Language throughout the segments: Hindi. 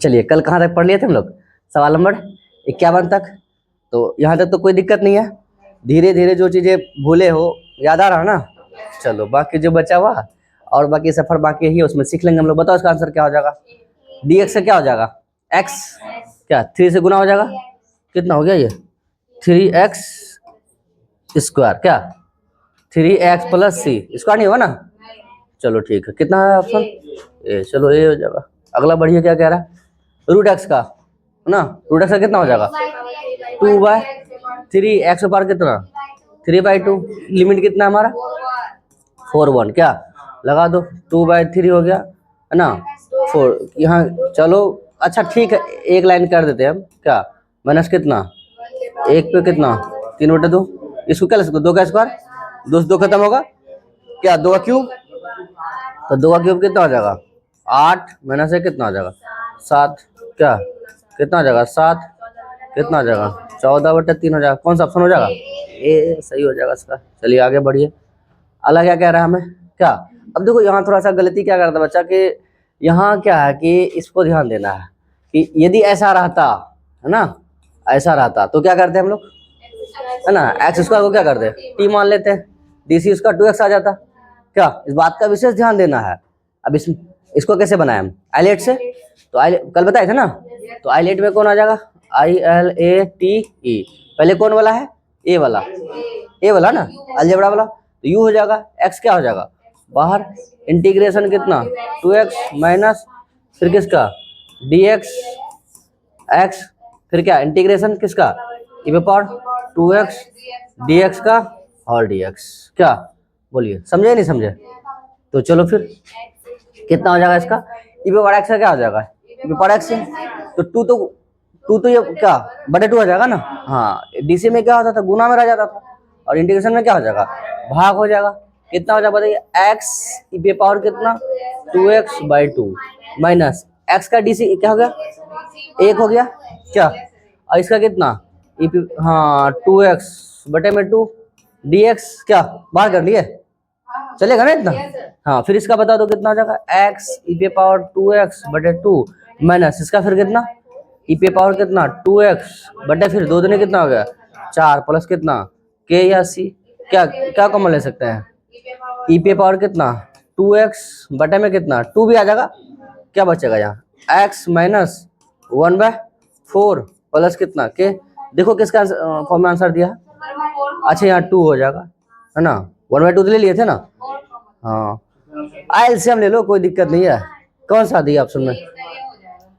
चलिए कल कहाँ तक पढ़ लिए थे हम लोग, सवाल नंबर 51 तक। तो यहाँ तक तो कोई दिक्कत नहीं है, धीरे धीरे जो चीज़ें भूले हो याद आ रहा है ना। चलो बाकी जो बचा हुआ और बाकी सफर बाकी ही है उसमें सीख लेंगे हम लोग। बताओ इसका आंसर क्या हो जाएगा, dx से क्या हो जाएगा, x क्या 3 से गुना हो जाएगा, कितना हो गया ये 3x स्क्वायर, क्या 3x प्लस सी स्क्वायर नहीं होगा ना। चलो ठीक है, कितना है ऑप्शन ए, चलो ए हो जाएगा। अगला बढ़िया क्या कह रहा है, रूट एक्स का है ना, रूट एक्स का कितना हो जाएगा 2/3, एक्स पर कितना 3/2, लिमिट कितना है हमारा 4/1, क्या लगा दो 2/3 हो गया है ना 4 यहाँ। चलो अच्छा ठीक है, एक लाइन कर देते हैं हम, क्या माइनस कितना 1 पे कितना 3/2, इसको क्या ले सकते 2 का स्क्वायर, 2 से 2 खत्म होगा, क्या 2 का क्यूब, तो 2 का क्यूब कितना हो जाएगा 8 माइनस से कितना हो जाएगा 7, क्या कितना हो जाएगा 7, कितना हो जाएगा 14/3 हो जाएगा। कौन सा ऑप्शन हो जाएगा ए, सही हो जाएगा इसका। चलिए आगे बढ़िए, अगला क्या कह रहा है हमें, क्या अब देखो यहाँ थोड़ा सा गलती क्या करता बच्चा कि यहाँ क्या है कि इसको ध्यान देना है कि यदि ऐसा रहता है ना, ऐसा रहता तो क्या करते हम लोग है ना, एक्स स्क्वायर को क्या करते टी मान लेते हैं, डीसी उसका 2x आ जाता। क्या इस बात का विशेष ध्यान देना है। अब इसको कैसे बनाए हम आईलेट से, तो कल बताए थे ना, तो आईलेट में कौन आ जाएगा ILATE, पहले कौन वाला है ए वाला, ए वाला ना अलजेब्रा वाला, तो यू हो जाएगा, एक्स क्या हो जाएगा बाहर, इंटीग्रेशन कितना 2x माइनस फिर किसका dx x, फिर क्या इंटीग्रेशन किसका e पे पावर 2x dx का और dx, क्या बोलिए समझे नहीं समझे। तो चलो फिर कितना हो जाएगा इसका e पे पावर x का क्या हो जाएगा e पे पावर x से, तो 2 तो ये क्या बटे 2 हो जाएगा ना। हाँ डीसी में क्या होता था गुना में रह जाता था, और इंटीग्रेशन में क्या हो जाएगा भाग हो जाएगा। कितना हो जाएगा बताइए x e पे पावर कितना 2x/2 माइनस x का डीसी क्या हो गया 1 हो गया, क्या और इसका कितना हाँ 2x/2 dx, क्या बाहर कर लिए चलेगा ना इतना। हाँ फिर इसका बता दो कितना हो जाएगा x e पे पावर 2x/2 माइनस इसका फिर कितना e पे पावर कितना 2x बटे फिर 2 दूनी कितना हो गया 4 प्लस कितना k या c, क्या क्या कॉमन ले सकते हैं e पे पावर कितना 2x बटे में कितना 2 भी आ जाएगा, क्या बचेगा यहाँ x माइनस 1/4 प्लस कितना k, देखो किसका फॉर्म में आंसर दिया, अच्छा यहाँ 2 हो जाएगा है ना, 1/2 तो ले लिए थे ना। हाँ एलसीएम ले लो कोई दिक्कत नहीं है, कौन सा दिया ऑप्शन में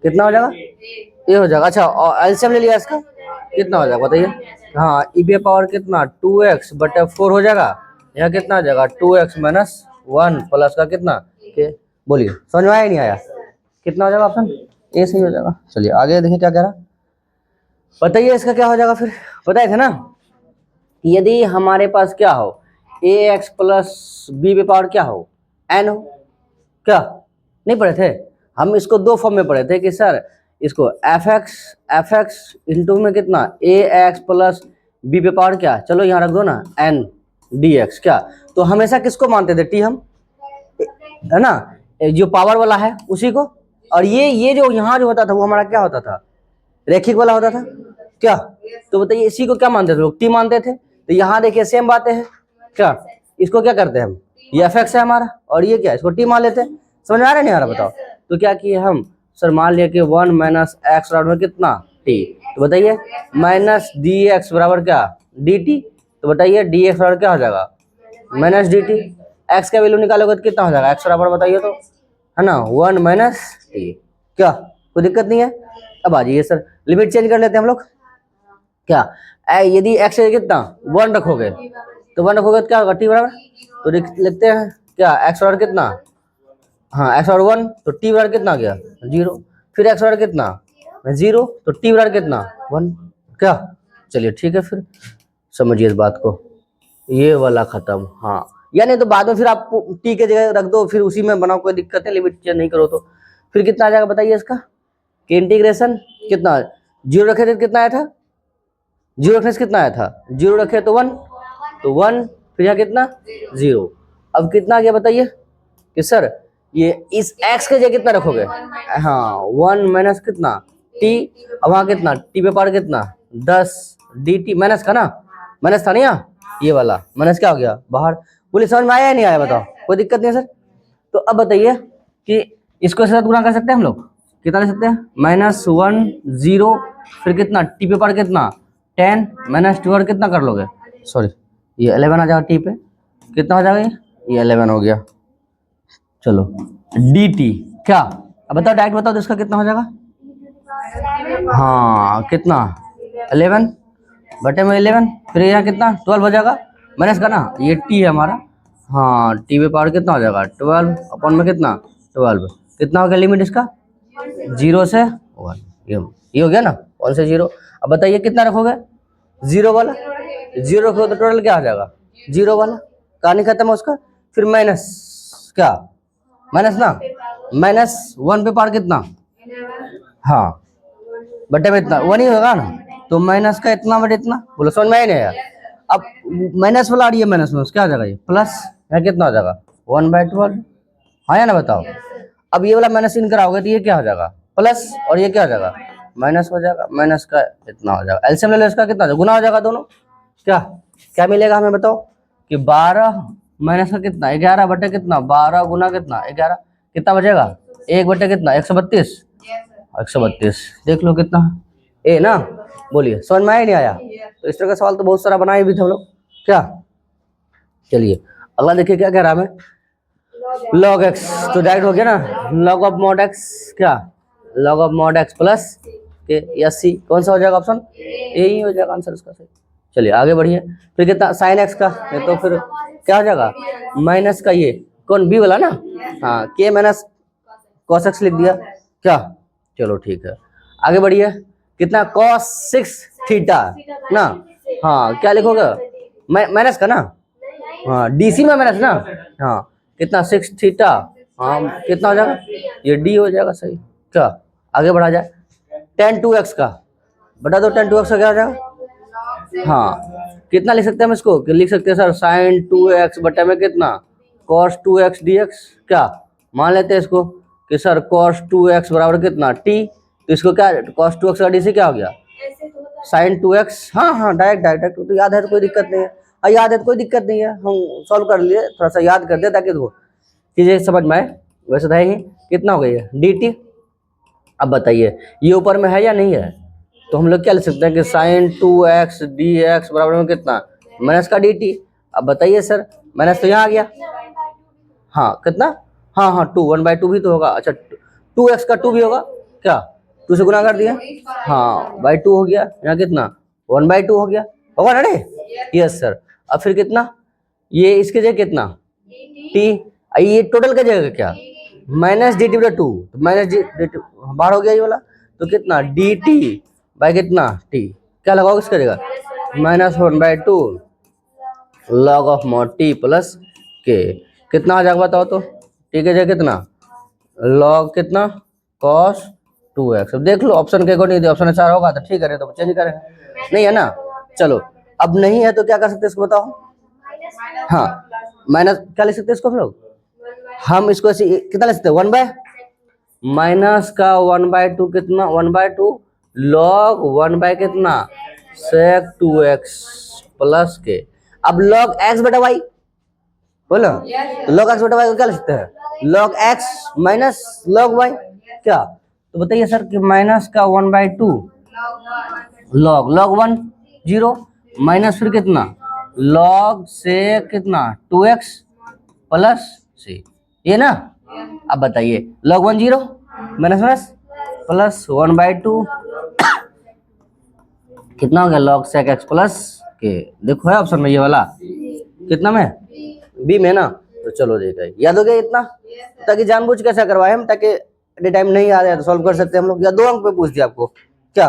कितना हो जाएगा ये हो जाएगा। अच्छा और एलसीएम ले लिया इसका कितना हो जाएगा बताइए, हाँ ई पे पावर कितना 2x/4 हो जाएगा, यहाँ कितना हो जाएगा 2x माइनस 1 प्लस का कितना के, बोलिए समझ में आया नहीं आया, कितना हो जाएगा ऑप्शन ए सही हो जाएगा। चलिए आगे देखिए क्या कह रहा, बताइए इसका क्या हो जाएगा फिर, बताए थे ना यदि हमारे पास क्या हो ax प्लस बी पे पावर क्या हो n हो, क्या नहीं पढ़े थे हम, इसको दो फॉर्म में पढ़े थे कि सर इसको fx इंटू में कितना ax प्लस बी पे पावर क्या, चलो यहाँ रख दो ना n dx, क्या तो हमेशा किसको मानते थे टी हम है ना, जो पावर वाला है उसी को, और ये जो यहाँ जो होता था वो हमारा क्या होता था रैखिक वाला होता था, क्या तो बताइए इसी को क्या मानते थे लोग टी मानते थे। तो यहाँ देखिए सेम बातें हैं, क्या इसको क्या करते हैं हम ये एफ है हमारा और ये क्या इसको टी मान लेते हैं, समझ में आ रहा है नहीं आ रहा बताओ। तो क्या किए हम सर मान लिया कि 1 माइनस एक्स बराबर में कितना टी, तो बताइए माइनस डी एक्स बराबर क्या डी टी, तो बताइए डी एक्स बराबर क्या हो जाएगा माइनस डी टी, एक्स का वैल्यू निकालोगे तो कितना हो जाएगा एक्स बराबर बताइए तो है ना 1 माइनस टी, क्या कोई दिक्कत नहीं है। अब आ जाइए सर लिमिट चेंज कर लेते हैं हम लोग, क्या यदि x कितना 1 रखोगे तो 1 रखोगे तो क्या होगा t बराबर, तो लिखते हैं क्या x बराबर कितना, हाँ x बराबर 1 तो t बराबर कितना आ गया 0, फिर x बराबर कितना 0 तो t बराबर कितना 1, क्या चलिए ठीक है फिर समझिए इस बात को, ये वाला खत्म। हाँ या नहीं तो बाद में फिर आप t के जगह रख दो फिर उसी में बनाओ, कोई दिक्कत नहीं, लिमिट चेंज नहीं करो तो फिर कितना आ जाएगा बताइए इसका कि इंटीग्रेशन कितना 0 रखे थे कितना आया था 0 रखने से कितना आया था 0 रखे तो 1, तो 1 फिर यहाँ कितना 0, अब कितना आ गया बताइए कि सर ये इस x के जगह कितना रखोगे? हाँ 1 माइनस कितना t, अब वहाँ कितना t पे पावर कितना 10 dt माइनस का ना, माइनस था नहीं यहाँ, ये वाला माइनस क्या हो गया बाहर। बोले समझ में आया या नहीं आया बताओ, कोई दिक्कत नहीं है सर। तो अब बताइए कि इसको इसके साथ गुणा कर सकते हैं हम लोग, कितना ले सकते हैं -1 0 फिर कितना t पे पावर कितना 10 -2 कितना कर लोगे, सॉरी ये 11 आ जाएगा t पे, कितना हो जाएगा ये 11 हो गया। चलो dt क्या, अब बताओ डायरेक्ट बताओ तो इसका कितना हो जाएगा, हाँ कितना 11 बटे में 11, फिर यहाँ कितना 12 हो जाएगा माइनस का ना, ये t है हमारा, हाँ t पे पावर कितना हो जाएगा 12 अपन में कितना 12, कितना हो गया लिमिट इसका 0 से 1, ये हो गया ना 1 से 0। अब बताइए कितना रखोगे 0 वाला, 0 रखोगे तो टोटल क्या आ जाएगा 0 वाला, कहानी खत्म है उसका। फिर माइनस क्या, माइनस ना, -1 पे पावर कितना, हाँ बटे में इतना 1 ही होगा ना, तो माइनस का इतना बटे इतना, बोलो समझ में आया नहीं यार। अब माइनस वाला आ रही है माइनस में क्या आ जाएगा ये प्लस, यहाँ कितना हो जाएगा 1/12, हाँ या ना बताओ। अब ये वाला माइनस इन कराओगे तो ये क्या हो जाएगा प्लस, और ये क्या हो जाएगा माइनस हो जाएगा, माइनस का इतना हो जाएगा, एलसीएम ले लो इसका कितना गुना हो जाएगा दोनों, क्या क्या मिलेगा हमें बताओ कि 12 माइनस का कितना 11 बटे कितना 12 गुना कितना 11, कितना बचेगा 1 बटे कितना 132, 132 देख लो कितना ए ना, बोलिए समझ में आया नहीं आया। तो इस तरह का सवाल तो बहुत सारा बनाए भी थे हम लोग क्या। चलिए अगला देखिए क्या कह रहा है हमें, log x, तो डायरेक्ट हो गया ना log ऑफ mod x, क्या log of mod x plus के या सी, कौन सा हो जाएगा ऑप्शन ए ही हो जाएगा आंसर इसका सही। चलिए आगे बढ़िए, फिर कितना साइन एक्स का, ये तो फिर क्या हो जाएगा माइनस का ये कौन बी वाला ना, हाँ के माइनस कॉस एक्स लिख दिया क्या। चलो ठीक है आगे बढ़िए, कितना cos 6 थीटा ना, हाँ क्या लिखोगे माइनस का ना, हाँ डीसी में माइनस ना, हाँ कितना 6 थीटा, हाँ कितना हो जाएगा ये डी हो जाएगा सही क्या। आगे बढ़ा जाए tan 2x का, बता दो tan 2x का क्या हो जाएगा, हाँ कितना लिख सकते हैं हम इसको, कि लिख सकते हैं सर sin 2x बटे में कितना cos 2x dx, क्या मान लेते हैं इसको कि सर cos 2x बराबर कितना t, तो इसको क्या cos 2x का डी से क्या हो गया sin 2x, हाँ हाँ डायरेक्ट तो याद है तो कोई दिक्कत नहीं है, याद है तो कोई दिक्कत नहीं है, हम सॉल्व कर लिए, थोड़ा सा याद कर दे ताकि वो चीजें समझ में आए। वैसे तो है ही, कितना हो गई है dt। अब बताइए ये ऊपर में है या नहीं है, तो हम लोग क्या लिख सकते हैं कि sin 2x dx बराबर में कितना माइनस का dt। अब बताइए सर माइनस तो यहाँ आ गया, हाँ कितना, हाँ हाँ 2 1/2 भी तो होगा, अच्छा 2x का 2 भी होगा क्या, 2 से गुना कर दिया, हाँ बाई 2 हो गया, यहाँ कितना 1/2 हो गया, होगा ना रे, यस सर। अब फिर कितना ये इसके जगह कितना t, ये टोटल का जगह क्या माइनस dt बटा 2, माइनस dt बाहर हो गया ये वाला, तो कितना dt बाई कितना t, क्या लगाओगे इसका जगह -1/2 log of mod t plus के, कितना आ जाएगा बताओ तो, t के जगह कितना log कितना cos 2x। अब देख लो ऑप्शन के अकॉर्डिंग, ऑप्शन 4 होगा तो ठीक है, तो चेंज करेंगे, नहीं है ना। चलो अब नहीं है तो क्या कर सकते हैं इसको बताओ, हाँ माइनस क्या ले सकते हैं इसको हम इसको ऐसे कितना ले सकते हैं 1 बाय माइनस का 1/2 कितना 1/2 log 1 बाय कितना sec 2x प्लस के। अब log x बटा y बोलो, तो log x बटा y को क्या ले सकते हैं log x minus log y, क्या तो बताइए सर कि माइनस का 1/2 log 1 0 माइनस फिर कितना log से कितना 2x प्लस c, ये ना। अब बताइए log 1 0 माइनस माइनस प्लस 1/2 कितना हो गया log sec x प्लस के, देखो है ऑप्शन में ये वाला कितना में बी में ना, तो चलो देखा याद हो गया इतना, ताकि जानबूझ के ऐसा करवाए हम, ताकि एट टाइम नहीं आ रहा तो सॉल्व कर सकते हैं हम लोग, या 2 अंक पे पूछ दिया आपको क्या।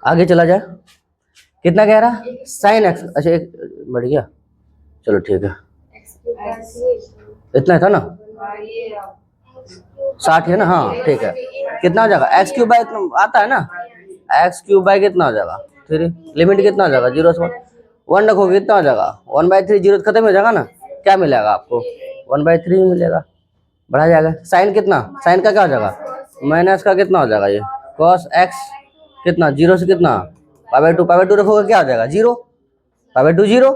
आगे चला जाए, कितना कह रहा sin x, अच्छा एक बढ़ गया, चलो ठीक है इतना था ना 60 है ना, हाँ ठीक है, कितना हो जाएगा x क्यूब बाय इतना आता है ना, x क्यूब बाय कितना हो जाएगा 3, लिमिट कितना हो जाएगा 0 से 1 रखोगे कितना हो जाएगा 1/3, 0 खत्म हो जाएगा ना, क्या मिलेगा आपको 1/3 मिलेगा बढ़ा जाएगा। साइन कितना, साइन का क्या हो जाएगा, माइनस का कितना हो जाएगा ये कॉस एक्स कितना, जीरो से कितना pi by two, pi by two रखोगे क्या हो जाएगा zero, pi by two zero,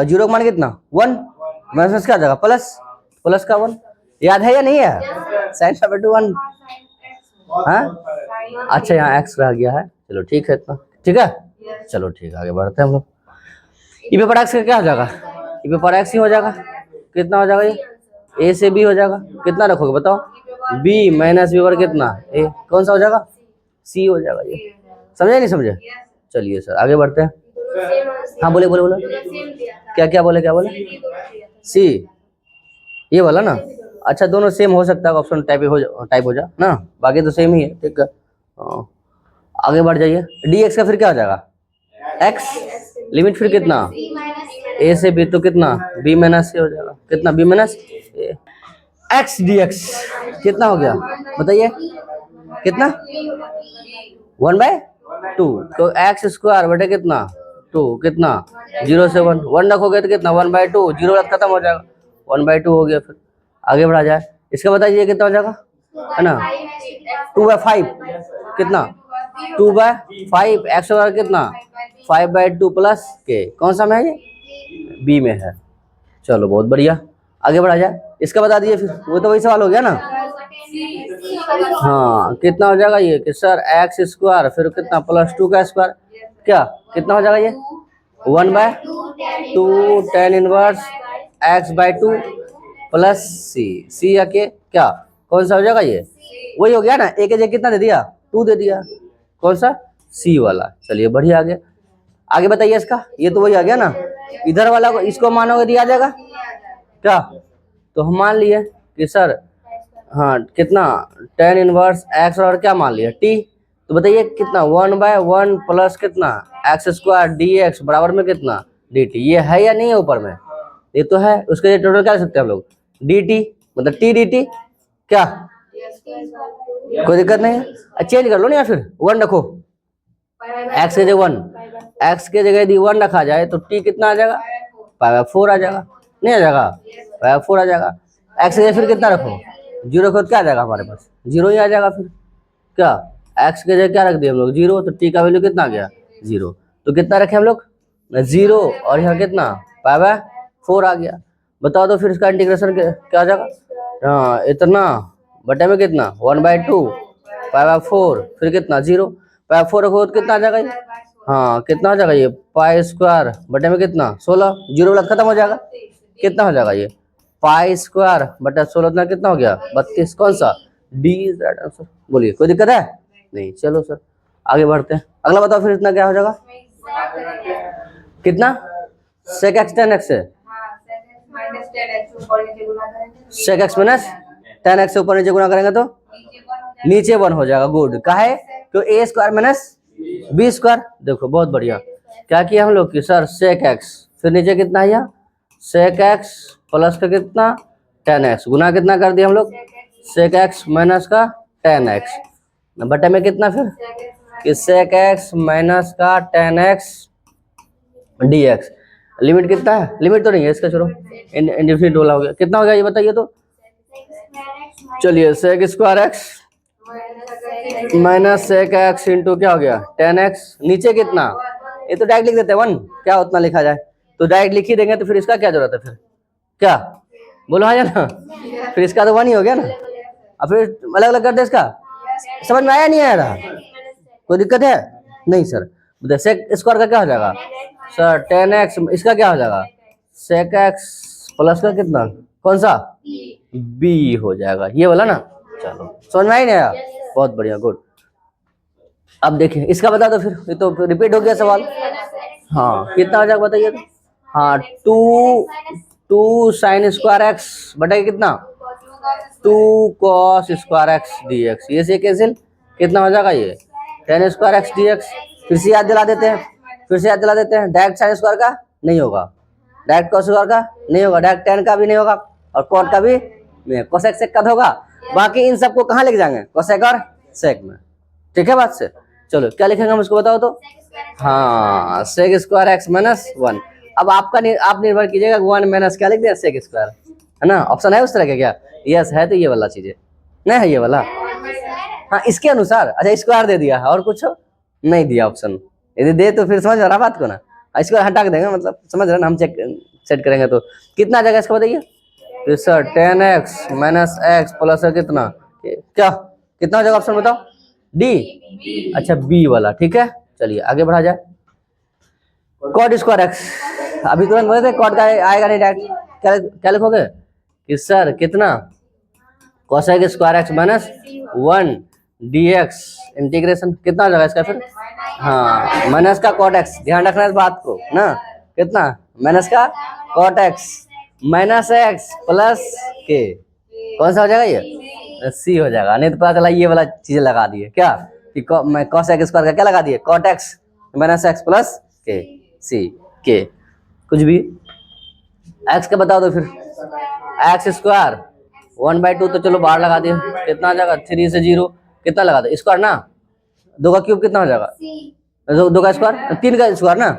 zero का मान कितना 1, माइनस क्या हो जाएगा प्लस, प्लस का 1, याद है या नहीं है, साइन पाई बाई टू 1। हाँ अच्छा यहाँ एक्स रह गया है, चलो ठीक है इतना, ठीक है चलो ठीक है आगे बढ़ते हैं हम लोग। ई पेपर एक्स का क्या हो जाएगा, ई पेपर एक्स ही हो जाएगा, कितना हो जाएगा ये ए से बी हो जाएगा, कितना रखोगे बताओ, बी माइनस बी पर कितना ए, कौन सा हो जाएगा सी हो जाएगा ये, समझे नहीं समझे। चलिए सर आगे बढ़ते हैं। हाँ बोले बोले बोले क्या क्या बोले, क्या बोले सी ये वाला ना, अच्छा दोनों सेम हो सकता है, ऑप्शन टाइप हो जा ना, बाकी तो सेम ही है, ठीक है। आगे बढ़ जाइए, डी एक्स का फिर क्या हो जाएगा एक्स, लिमिट फिर कितना ए से बी तो कितना बी माइनस से हो जाएगा, कितना B minus X D X कितना हो गया बताइए, कितना 1/2, तो एक्स स्क्वायर बटे कितना 2, कितना 0 से 1, 1 रखोगे तो कितना 1/2, 0 खत्म हो जाएगा 1/2 हो गया। फिर आगे बढ़ा जाए, इसका बताइए कितना हो जाएगा है ना 2/5, कितना 2/5, एक्स स्क्वायर कितना 5/2 प्लस के, कौन सा में है ये बी में है। चलो बहुत बढ़िया आगे बढ़ा जाए, इसका बता दीजिए फिर, वो तो वही सवाल हो गया ना। हाँ कितना हो जाएगा ये कि सर एक्स स्क्वायर फिर कितना प्लस 2 का स्क्वायर, क्या कितना हो जाएगा ये 1/2 tan inverse x/2 plus C या के, क्या कौन सा हो जाएगा ये वही हो गया ना, एक जगह कितना दे दिया 2 दे दिया, कौन सा सी वाला। चलिए बढ़िया आगे, आगे बताइए इसका, ये तो वही आ गया ना, इधर वाला को इसको मानोगे दिया जाएगा क्या, तो हम मान लिए कि सर हाँ कितना tan इनवर्स एक्स और क्या मान लिया टी, तो बताइए कितना 1/1 प्लस कितना एक्स स्क्वायर डी एक्स बराबर में कितना डी टी, ये है या नहीं है ऊपर में, ये तो है, उसके लिए टोटल क्या लिख सकते हैं हम लोग डी टी, मतलब टी डी टी, क्या कोई दिक्कत नहीं है, चेंज कर लो ना, या फिर 1 रखो, एक्स के जगह 1, एक्स के जगह यदि 1 रखा जाए तो टी कितना आ जाएगा पाई/4 आ जाएगा, नहीं आ जाएगा पाई/4 आ जाएगा, एक्स के जगह फिर कितना रखो 0 रखो, क्या आ जाएगा हमारे पास 0 ही आ जाएगा, फिर क्या एक्स के जगह क्या रख दिए हम लोग 0, तो टी का वैल्यू कितना आ गया 0, तो कितना रखे हम लोग 0, और यहाँ कितना पाई/4 आ गया। बताओ तो फिर इसका इंटीग्रेशन क्या आ जाएगा, हाँ इतना बटे में कितना 1/2 पाई/4 फिर कितना 0, पाई/4 रखो तो कितना आ जाएगा ये, हाँ कितना हो जाएगा ये पाई स्क्वायर बटे में कितना 16, 0 वाला खत्म हो जाएगा, कितना हो जाएगा ये पाई स्क्वायर बटा 16 इतना कितना हो गया 32, कौन सा डी इज राइट आंसर। बोलिए कोई दिक्कत है नहीं, चलो सर आगे बढ़ते हैं, अगला बताओ फिर इतना क्या हो जाएगा, कितना sec x tan x है, sec x minus tan x से ऊपर नीचे गुना करेंगे तो नीचे 1 हो जाएगा, गुड काहे तो ए स्क्वायर माइनस बी स्क्वायर, देखो बहुत बढ़िया, क्या किया हम लोग कि सर sec x फिर नीचे कितना है यहाँ sec x प्लस का कितना tan x गुना कितना कर दिया हम लोग sec x माइनस का tan x बटे में कितना फिर कि sec x माइनस का tan x dx, लिमिट कितना है, लिमिट तो नहीं है इसका, चलो इंडेफिनिट वाला हो गया, कितना हो गया ये बताइए तो, चलिए sec square x minus sec x into क्या हो गया tan x, नीचे कितना ये तो डायरेक्ट लिख देते हैं 1, क्या उतना लिखा जाए तो डायरेक्ट लिख ही देंगे, तो फिर इसका क्या जरूरत है फिर, क्या बोलो हाँ या ना, फिर इसका तो 1 ही हो गया ना, अब फिर अलग अलग कर दे इसका, समझ में आया नहीं आया रहा, कोई दिक्कत है नहीं सर, sec स्क्वायर का क्या हो जाएगा सर tan x, इसका क्या हो जाएगा sec x प्लस का कितना कौन सा b हो जाएगा ये वाला ना, चलो समझ में आई नहीं आया, बहुत बढ़िया गुड। अब देखिए इसका बता दो फिर, ये तो रिपीट हो गया सवाल, हाँ कितना हो जाएगा बताइए तो, हाँ 2 sin स्क्वायर x बटे कितना 2 cos स्क्वायर x dx, ये से कैंसिल कितना हो जाएगा ये tan स्क्वायर x dx, फिर से याद दिला देते हैं, डायरेक्ट sin स्क्वायर का नहीं होगा, डायरेक्ट cos स्क्वायर का नहीं होगा, डायरेक्ट tan का भी नहीं होगा, और cot का भी नहीं, cosec sec का होगा, बाकी इन सबको कहाँ लेके जाएंगे cosec और sec में, ठीक है बात से। चलो क्या लिखेंगे हम इसको बताओ तो, हाँ sec स्क्वायर x माइनस 1, अब आपका आप निर्भर कीजिएगा 1 माइनस क्या लिख दिया sec स्क्वायर है ना, ऑप्शन है उस तरह के क्या, यस है तो ये वाला चीज है, नहीं है ये वाला। हाँ इसके अनुसार, अच्छा स्क्वायर दे दिया है और कुछ नहीं दिया ऑप्शन, यदि दे तो फिर समझ रहा बात को ना, इसको हटा के देंगे, मतलब समझ रहे ना, हम चेक सेट करेंगे तो कितना आ जाएगा इसको बताइए। तो sir 10x minus X plus कितना, क्या कितना हो जाएगा ऑप्शन बताओ, डी, अच्छा बी वाला, ठीक है। चलिए आगे बढ़ा जाए। कॉट स्क्वायर एक्स, अभी तुरंत बोले थे कॉट का आएगा नहीं डायरेक्ट, क्या लिखोगे कि सर कितना cosec square X minus 1 dx integration कितना हो जाएगा इसका फिर, हाँ माइनस का कॉट एक्स, ध्यान रखना इस बात को ना, कितना माइनस का cot X minus X plus K, कौन सा हो जाएगा ये, सी हो जाएगा। नहीं तो पता चला ये वाला चीज लगा दिए क्या कि मैं कोसेक स्क्वायर का क्या लगा दिए, cot X minus X plus K, C के कुछ भी। एक्स का बता दो फिर, एक्स स्क्वायर 1/2 तो चलो बाहर लगा दिए, कितना आ जाएगा 3 से 0 कितना लगा दो स्क्वायर ना, 2 का क्यूब कितना हो जाएगा, 2 का स्क्वायर 3 का स्क्वायर ना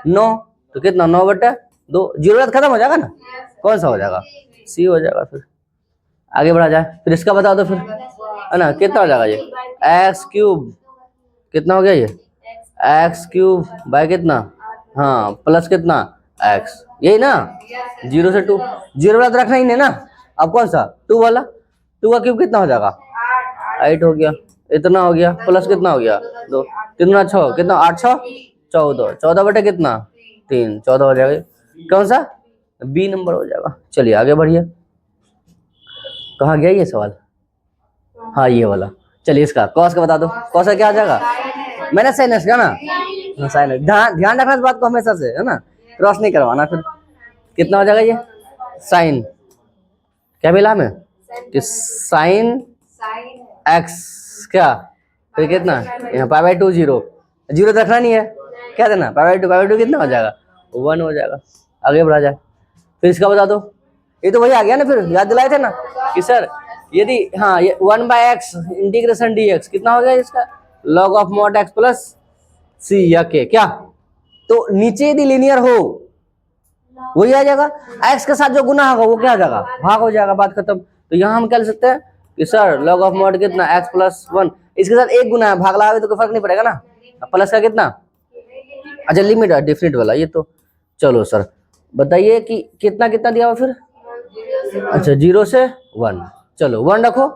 9, तो कितना 9/2, 0 खत्म हो जाएगा ना, कौन सा हो जाएगा, सी हो जाएगा। फिर आगे बढ़ा जाए, फिर इसका बता दो फिर, है ना कितना हो जाएगा ये, एक्स क्यूब कितना हो गया ये, एक्स क्यूब बाय कितना, हाँ प्लस कितना एक्स, यही ना 0 से 2, 0 वाला तो रखना ही नहीं ना, अब कौन सा 2 वाला, 2 का क्यूब कितना हो जाएगा 8 हो गया, इतना हो गया प्लस कितना हो गया 2, 3 6 कितना 8 6 14, 14 बटे कितना 3, 14 हो जाएगा, कौन सा बी नंबर हो जाएगा। चलिए आगे बढ़िए, कहाँ गया ये सवाल, हाँ ये वाला। चलिए इसका कॉस का बता दो, कॉस का क्या आ जाएगा, मैंने साइनस का ना, साइनस, ध्यान रखना इस बात को हमेशा से, है ना, क्रॉस नहीं करवाना। फिर कितना हो जाएगा ये साइन, क्या मिला हमें कि साइन एक्स क्या, फिर कितना यहाँ π/2 0, 0 तो रखना नहीं है, क्या देना π/2 कितना हो जाएगा 1 हो जाएगा। आगे बढ़ा जाए, फिर इसका बता दो, ये तो वही आ गया ना, फिर याद दिलाए थे ना कि सर यदि हाँ ये 1/x इंटीग्रेशन dx कितना हो गया इसका, log of mod x plus C या के, क्या तो नीचे यदि लीनियर हो वही आ जाएगा, x के साथ जो गुना होगा वो क्या आ जाएगा भाग हो जाएगा, बात खत्म। तो यहाँ हम क्या लिख सकते हैं कि सर log ऑफ mod कितना x प्लस 1, इसके साथ एक गुना है, भाग लगावे तो कोई फर्क नहीं पड़ेगा ना, प्लस का कितना, अच्छा लिमिट है डिफरेंट वाला ये तो। चलो सर बताइए कि कितना कितना दिया हुआ फिर, अच्छा 0 से 1, चलो 1 रखो,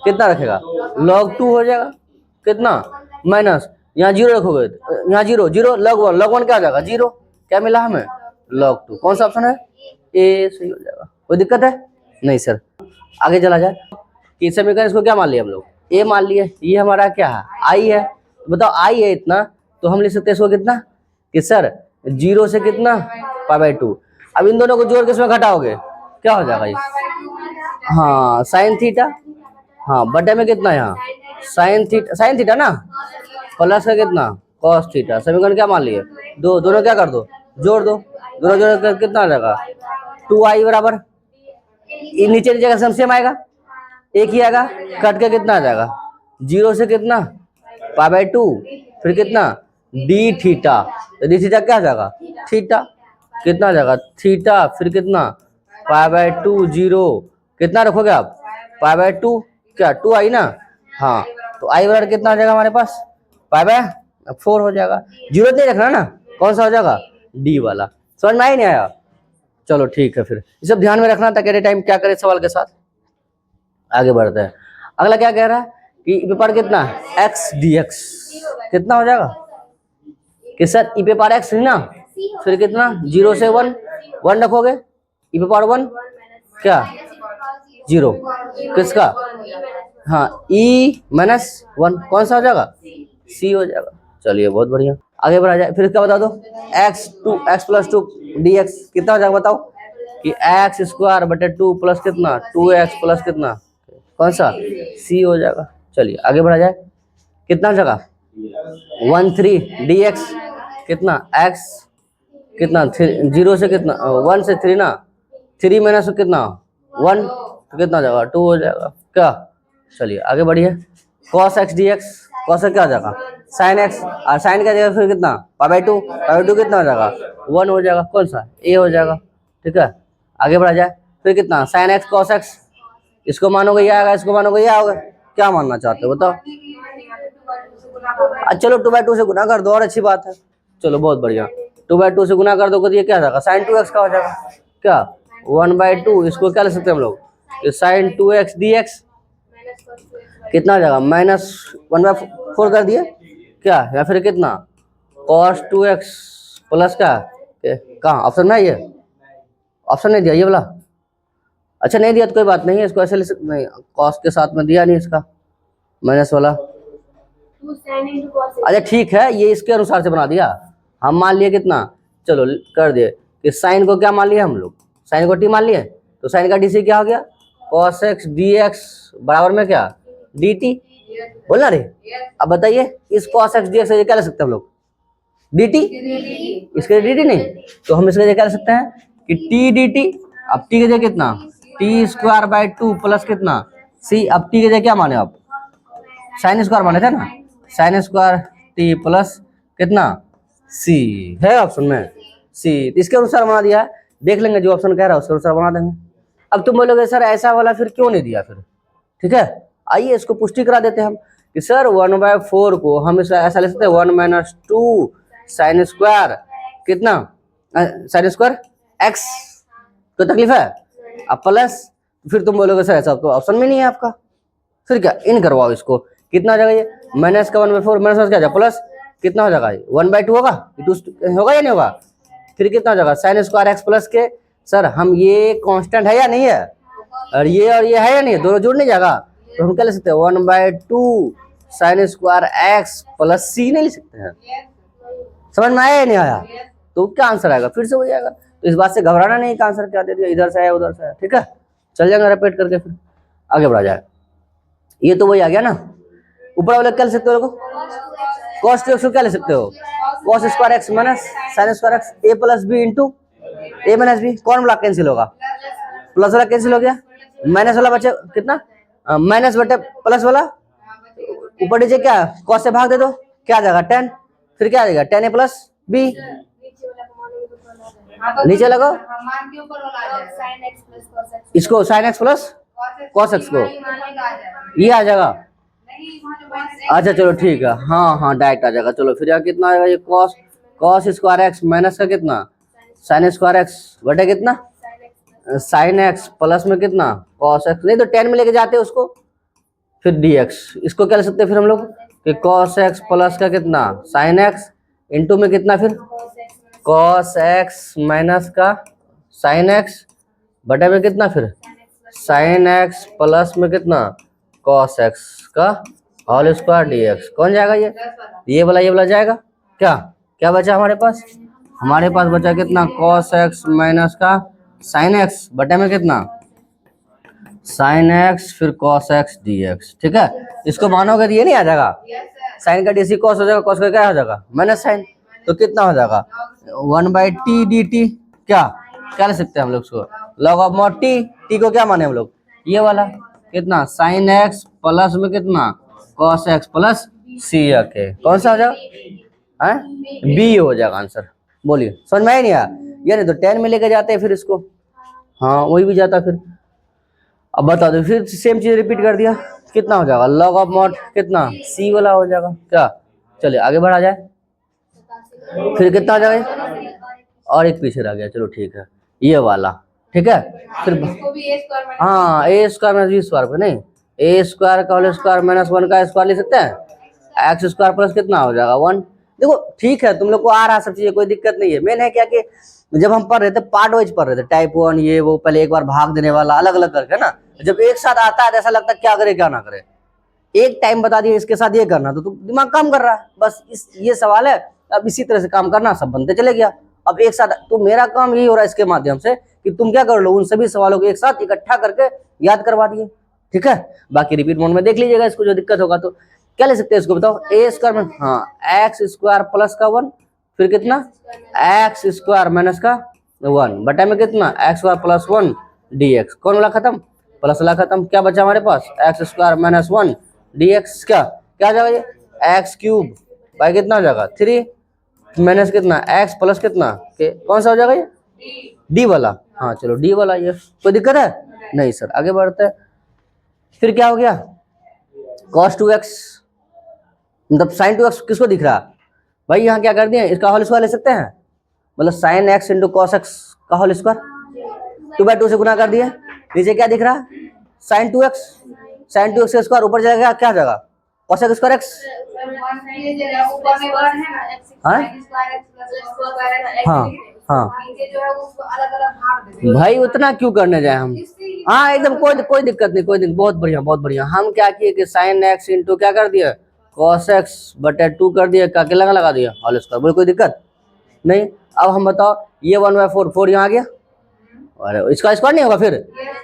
कितना रखेगा log 2 हो जाएगा, कितना माइनस यहाँ 0 रखोगे, यहाँ 0 0 log 1 क्या आ जाएगा 0, क्या मिला हमें log 2, कौन सा ऑप्शन है ए, सही हो जाएगा। कोई दिक्कत है नहीं सर। आगे चला जाए कि समीकरण इसको क्या मान लिया हम लोग, ए मान लिए, ये हमारा क्या है आई है, बताओ आई है इतना, तो हम लिख सकते हैं इसको कितना कि सर 0 से कितना π/2, अब इन दोनों को जोड़ के इसमें घटाओगे क्या हो जाएगा ये, हाँ साइन थीटा, हाँ बटे में कितना यहाँ साइन थीटा ना प्लस का कितना कॉस थीटा, समीकरण क्या मान लिए दोनों क्या कर दो जोड़ दो, दोनों जोड़ कर कितना आ जाएगा 2i बराबर, नीचे जगह सेम आएगा, एक ही आएगा, कट के कितना आ जाएगा 0 से कितना π/2, फिर कितना डी थीटा, तो डी थीटा क्या आ जाएगा थीटा, कितना आ जाएगा थीटा, फिर कितना π/2 0, कितना रखोगे आप π/2 क्या 2i ना, हाँ तो i बराबर कितना आ जाएगा हमारे पास π/4 हो जाएगा, जरूरत नहीं रखना ना, कौन सा हो जाएगा डी वाला, समझ में आई नहीं आया। चलो ठीक है, फिर ये सब ध्यान में रखना था कि टाइम क्या करे सवाल के साथ। आगे बढ़ते हैं, अगला क्या कह रहा है कि ई पेपर कितना x dx कितना हो जाएगा कि सर ई पेपर x है ना, फिर कितना 0 से 1 1 रखोगे, ई पेपर 1 क्या 0 किसका, हाँ ई माइनस 1, कौन सा हो जाएगा सी हो जाएगा। चलिए बहुत बढ़िया, आगे बढ़ा जाए, फिर इसका बता दो x प्लस 2 dx कितना हो जाएगा बताओ कि x स्क्वायर बटे 2 प्लस कितना 2x प्लस कितना, कौन सा सी हो जाएगा। चलिए आगे बढ़ा जाए, कितना जगह 1 3 dx कितना x कितना 0 से कितना 1 से 3 ना, 3 माइनस कितना 1 तो कितना जाएगा 2 हो जाएगा क्या। चलिए आगे बढ़िए, cos x dx, cos क्या हो जाएगा sin x, और sin का जगह फिर कितना π/2 कितना हो जाएगा 1 हो जाएगा, कौन सा ए हो जाएगा, ठीक है। आगे बढ़ा जाए, फिर कितना sin x cos x इसको मानोगे ये आएगा, इसको मानोगे ये आओगे, क्या मानना चाहते हो बताओ। चलो 2/2 से गुना कर दो और अच्छी बात है। चलो बहुत बढ़िया, 2/2 से गुना कर दो तो ये क्या हो जाएगा, साइन 2x का हो जाएगा। क्या 1/2, इसको क्या ले सकते हैं हम लोग, ये साइन 2x dx कितना हो जाएगा, -1/4 कर दिए क्या, या फिर कितना cos 2x प्लस क्या, कहाँ ऑप्शन में है ये, ऑप्शन नहीं दिया ये वाला, अच्छा नहीं दिया तो कोई बात नहीं है, इसको ऐसे ले सकते नहीं, कॉस के साथ में दिया नहीं इसका माइनस वाला। अच्छा ठीक है, ये इसके अनुसार से बना दिया, हम मान लिए कितना, चलो कर दिए कि साइन को क्या मान लिया हम लोग, साइन को टी मान लिए, तो साइन का डीसी क्या हो गया, cos x dx बराबर में क्या, dt, बोलना रे। अब बताइए इस cos x dx से क्या ले सकते हैं हम लोग, dt, इसके dt नहीं, तो हम इसके क्या ले सकते हैं कि t dt, अब t के जगह कितना, t²/2 प्लस कितना c, अब t के जगह क्या माने आप, साइन स्क्वायर माने थे ना, साइन स्क्वायर टी प्लस कितना सी है ऑप्शन में, सी, तो इसके अनुसार बना दिया है, देख लेंगे जो ऑप्शन कह रहा है उसके अनुसार बना देंगे। अब तुम बोलोगे सर ऐसा वाला फिर क्यों नहीं दिया फिर, ठीक है आइए इसको पुष्टि करा देते हैं हम कि सर 1/4 को हम इसे ऐसा ले सकते हैं 1 - 2 साइन स्क्वायर कितना, साइन स्क्वायर एक्स, तो तकलीफ है, अब प्लस, फिर तुम बोलोगे सर ऐसा तो ऑप्शन में नहीं है आपका, फिर क्या इन करवाओ इसको, कितना हो जाएगा ये, माइनस का 1/4 माइनस क्या जाएगा प्लस, कितना हो जाएगा 1/2 होगा, 2 होगा या नहीं होगा, फिर कितना हो जाएगा साइन स्क्वायर एक्स प्लस के, सर हम ये कांस्टेंट है या नहीं है, और ये है या नहीं है, दोनों जुड़ नहीं जाएगा, तो हम क्या ले सकते हैं 1/2 साइन स्क्वायर एक्स प्लस सी नहीं ले सकते हैं, समझ में आया या नहीं आया, तो क्या आंसर आएगा, फिर से हो जाएगा, तो इस बात से घबराना नहीं कि आंसर क्या दे दिया, इधर से आया उधर से आया, ठीक है चल जाएगा रिपीट करके फिर आगे बढ़ा जाए। ये तो वही आ गया ना, ऊपर वाले क्या ले सकते हो, cos 2x को क्या ले सकते हो, cos square X minus sine square X a plus B into a minus B, कौन वाला कैंसिल होगा, प्लस वाला कैंसिल हो गया, माइनस वाला बचे कितना, माइनस बटे प्लस वाला, ऊपर नीचे क्या cos से भाग दे दो, क्या आ जाएगा 10, फिर क्या आ जाएगा 10a प्लस b, नीचे लगाओ इसको sine x plus cos x को, ये आ जाएगा, अच्छा चलो ठीक है, हाँ डायरेक्ट आ जाएगा, चलो फिर यहाँ कितना आएगा, ये cos स्क्वायर एक्स माइनस का कितना साइन स्क्वायर एक्स बटे कितना साइन एक्स प्लस में कितना cos x, नहीं तो 10 में लेके जाते हैं उसको, फिर dx, इसको क्या ले सकते हैं फिर हम लोग कि cos x प्लस का कितना साइन एक्स इंटू में कितना फिर cos x माइनस का साइन एक्स बटे में कितना फिर साइन एक्स प्लस में कितना cos x का होल स्क्वायर dx, कौन जाएगा ये वाला जाएगा, क्या बचा हमारे पास, बचा कितना cos x माइनस का साइन एक्स बटे में कितना साइन एक्स फिर cos x dx, ठीक है इसको मानोगे तो ये नहीं आ जाएगा, साइन का डीसी cos हो जाएगा, cos का क्या हो जाएगा माइनस साइन, तो कितना हो जाएगा 1/t dt, क्या ले सकते हैं हम लोग उसको log ऑफ mod t को क्या माने हम लोग ये वाला कितना साइन एक्स प्लस में कितना cos x प्लस सी के, कौन सा हो जाएगा बी हो जाएगा आंसर, बोलिए समझ में आया नहीं आया, ये नहीं तो 10 में लेके जाते हैं फिर इसको, हाँ वही भी जाता फिर, अब बता दो फिर सेम चीज रिपीट कर दिया, कितना हो जाएगा log ऑफ mod कितना सी वाला हो जाएगा, क्या चलिए आगे बढ़ा जाए, फिर कितना हो जाएगा और एक पीछे रह गया, चलो ठीक है ये वाला, ठीक है फिर हाँ ए स्क्वायर माइनस बी स्क्वायर पे नहीं, ए स्क्वायर का होल स्क्वायर माइनस 1 का स्क्वायर ले सकते हैं, एक्स स्क्वायर प्लस कितना हो जाएगा 1, देखो ठीक है तुम लोग को आ रहा सब चीजें, कोई दिक्कत नहीं है, मेन है क्या कि जब हम पढ़ रहे थे पार्ट वाइज पढ़ रहे थे, टाइप 1 ये वो पहले एक बार भाग देने वाला अलग अलग करके ना, जब एक साथ आता है तो ऐसा लगता है क्या करे क्या ना करे, एक टाइम बता दिया इसके साथ ये करना तो तुम दिमाग काम कर रहा है, बस ये सवाल है, अब इसी तरह से काम करना, सब बनते चले गया, अब एक साथ तो मेरा काम यही हो रहा है इसके माध्यम से कि तुम क्या कर लो उन सभी सवालों को एक साथ इकट्ठा करके याद करवा दिए, ठीक है बाकी रिपीट मोड में देख लीजिएगा, इसको जो दिक्कत होगा तो क्या ले सकते हैं इसको बताओ, ए स्क्वायर में हाँ एक्स स्क्वायर प्लस का 1 फिर कितना एक्स स्क्वायर माइनस का 1 बटा में कितना एक्स स्क्वायर प्लस 1 dx, कौन वाला खत्म प्लस वाला खत्म, क्या बचा हमारे पास एक्स स्क्वायर माइनस 1 dx, क्या जाएगा ये एक्स क्यूब बाई कितना हो जाएगा 3 माइनस कितना एक्स प्लस कितना के, कौन सा हो जाएगा ये डी वाला, हाँ चलो डी वाला, ये कोई दिक्कत है नहीं सर, आगे बढ़ते हैं फिर क्या हो गया, cos 2x, मतलब sin 2x किसको दिख रहा भाई, यहाँ क्या कर दिया, इसका होल स्क्वायर ले सकते हैं, मतलब sin x into cos X का होल स्क्वायर, 2/2 से गुना कर दिया, नीचे क्या दिख रहा, sin 2x, sin 2x का स्क्वायर ऊपर जाएगा, क्या जाएगा, cos x स्क्वायर x। हाँ हाँ भाई उतना क्यों करने जाए हम, हाँ एकदम कोई दिक्कत नहीं, कोई दिक्कत, बहुत बढ़िया बहुत बढ़िया। हम क्या किए कि sin x इंटू क्या कर दिया, cos x बटे 2 कर दिया, क्या लगा दिया होल स्क्वायर, बोले कोई दिक्कत नहीं। अब हम बताओ ये 1/4, 4 यहाँ आ गया, और इसका स्क्वायर नहीं होगा फिर,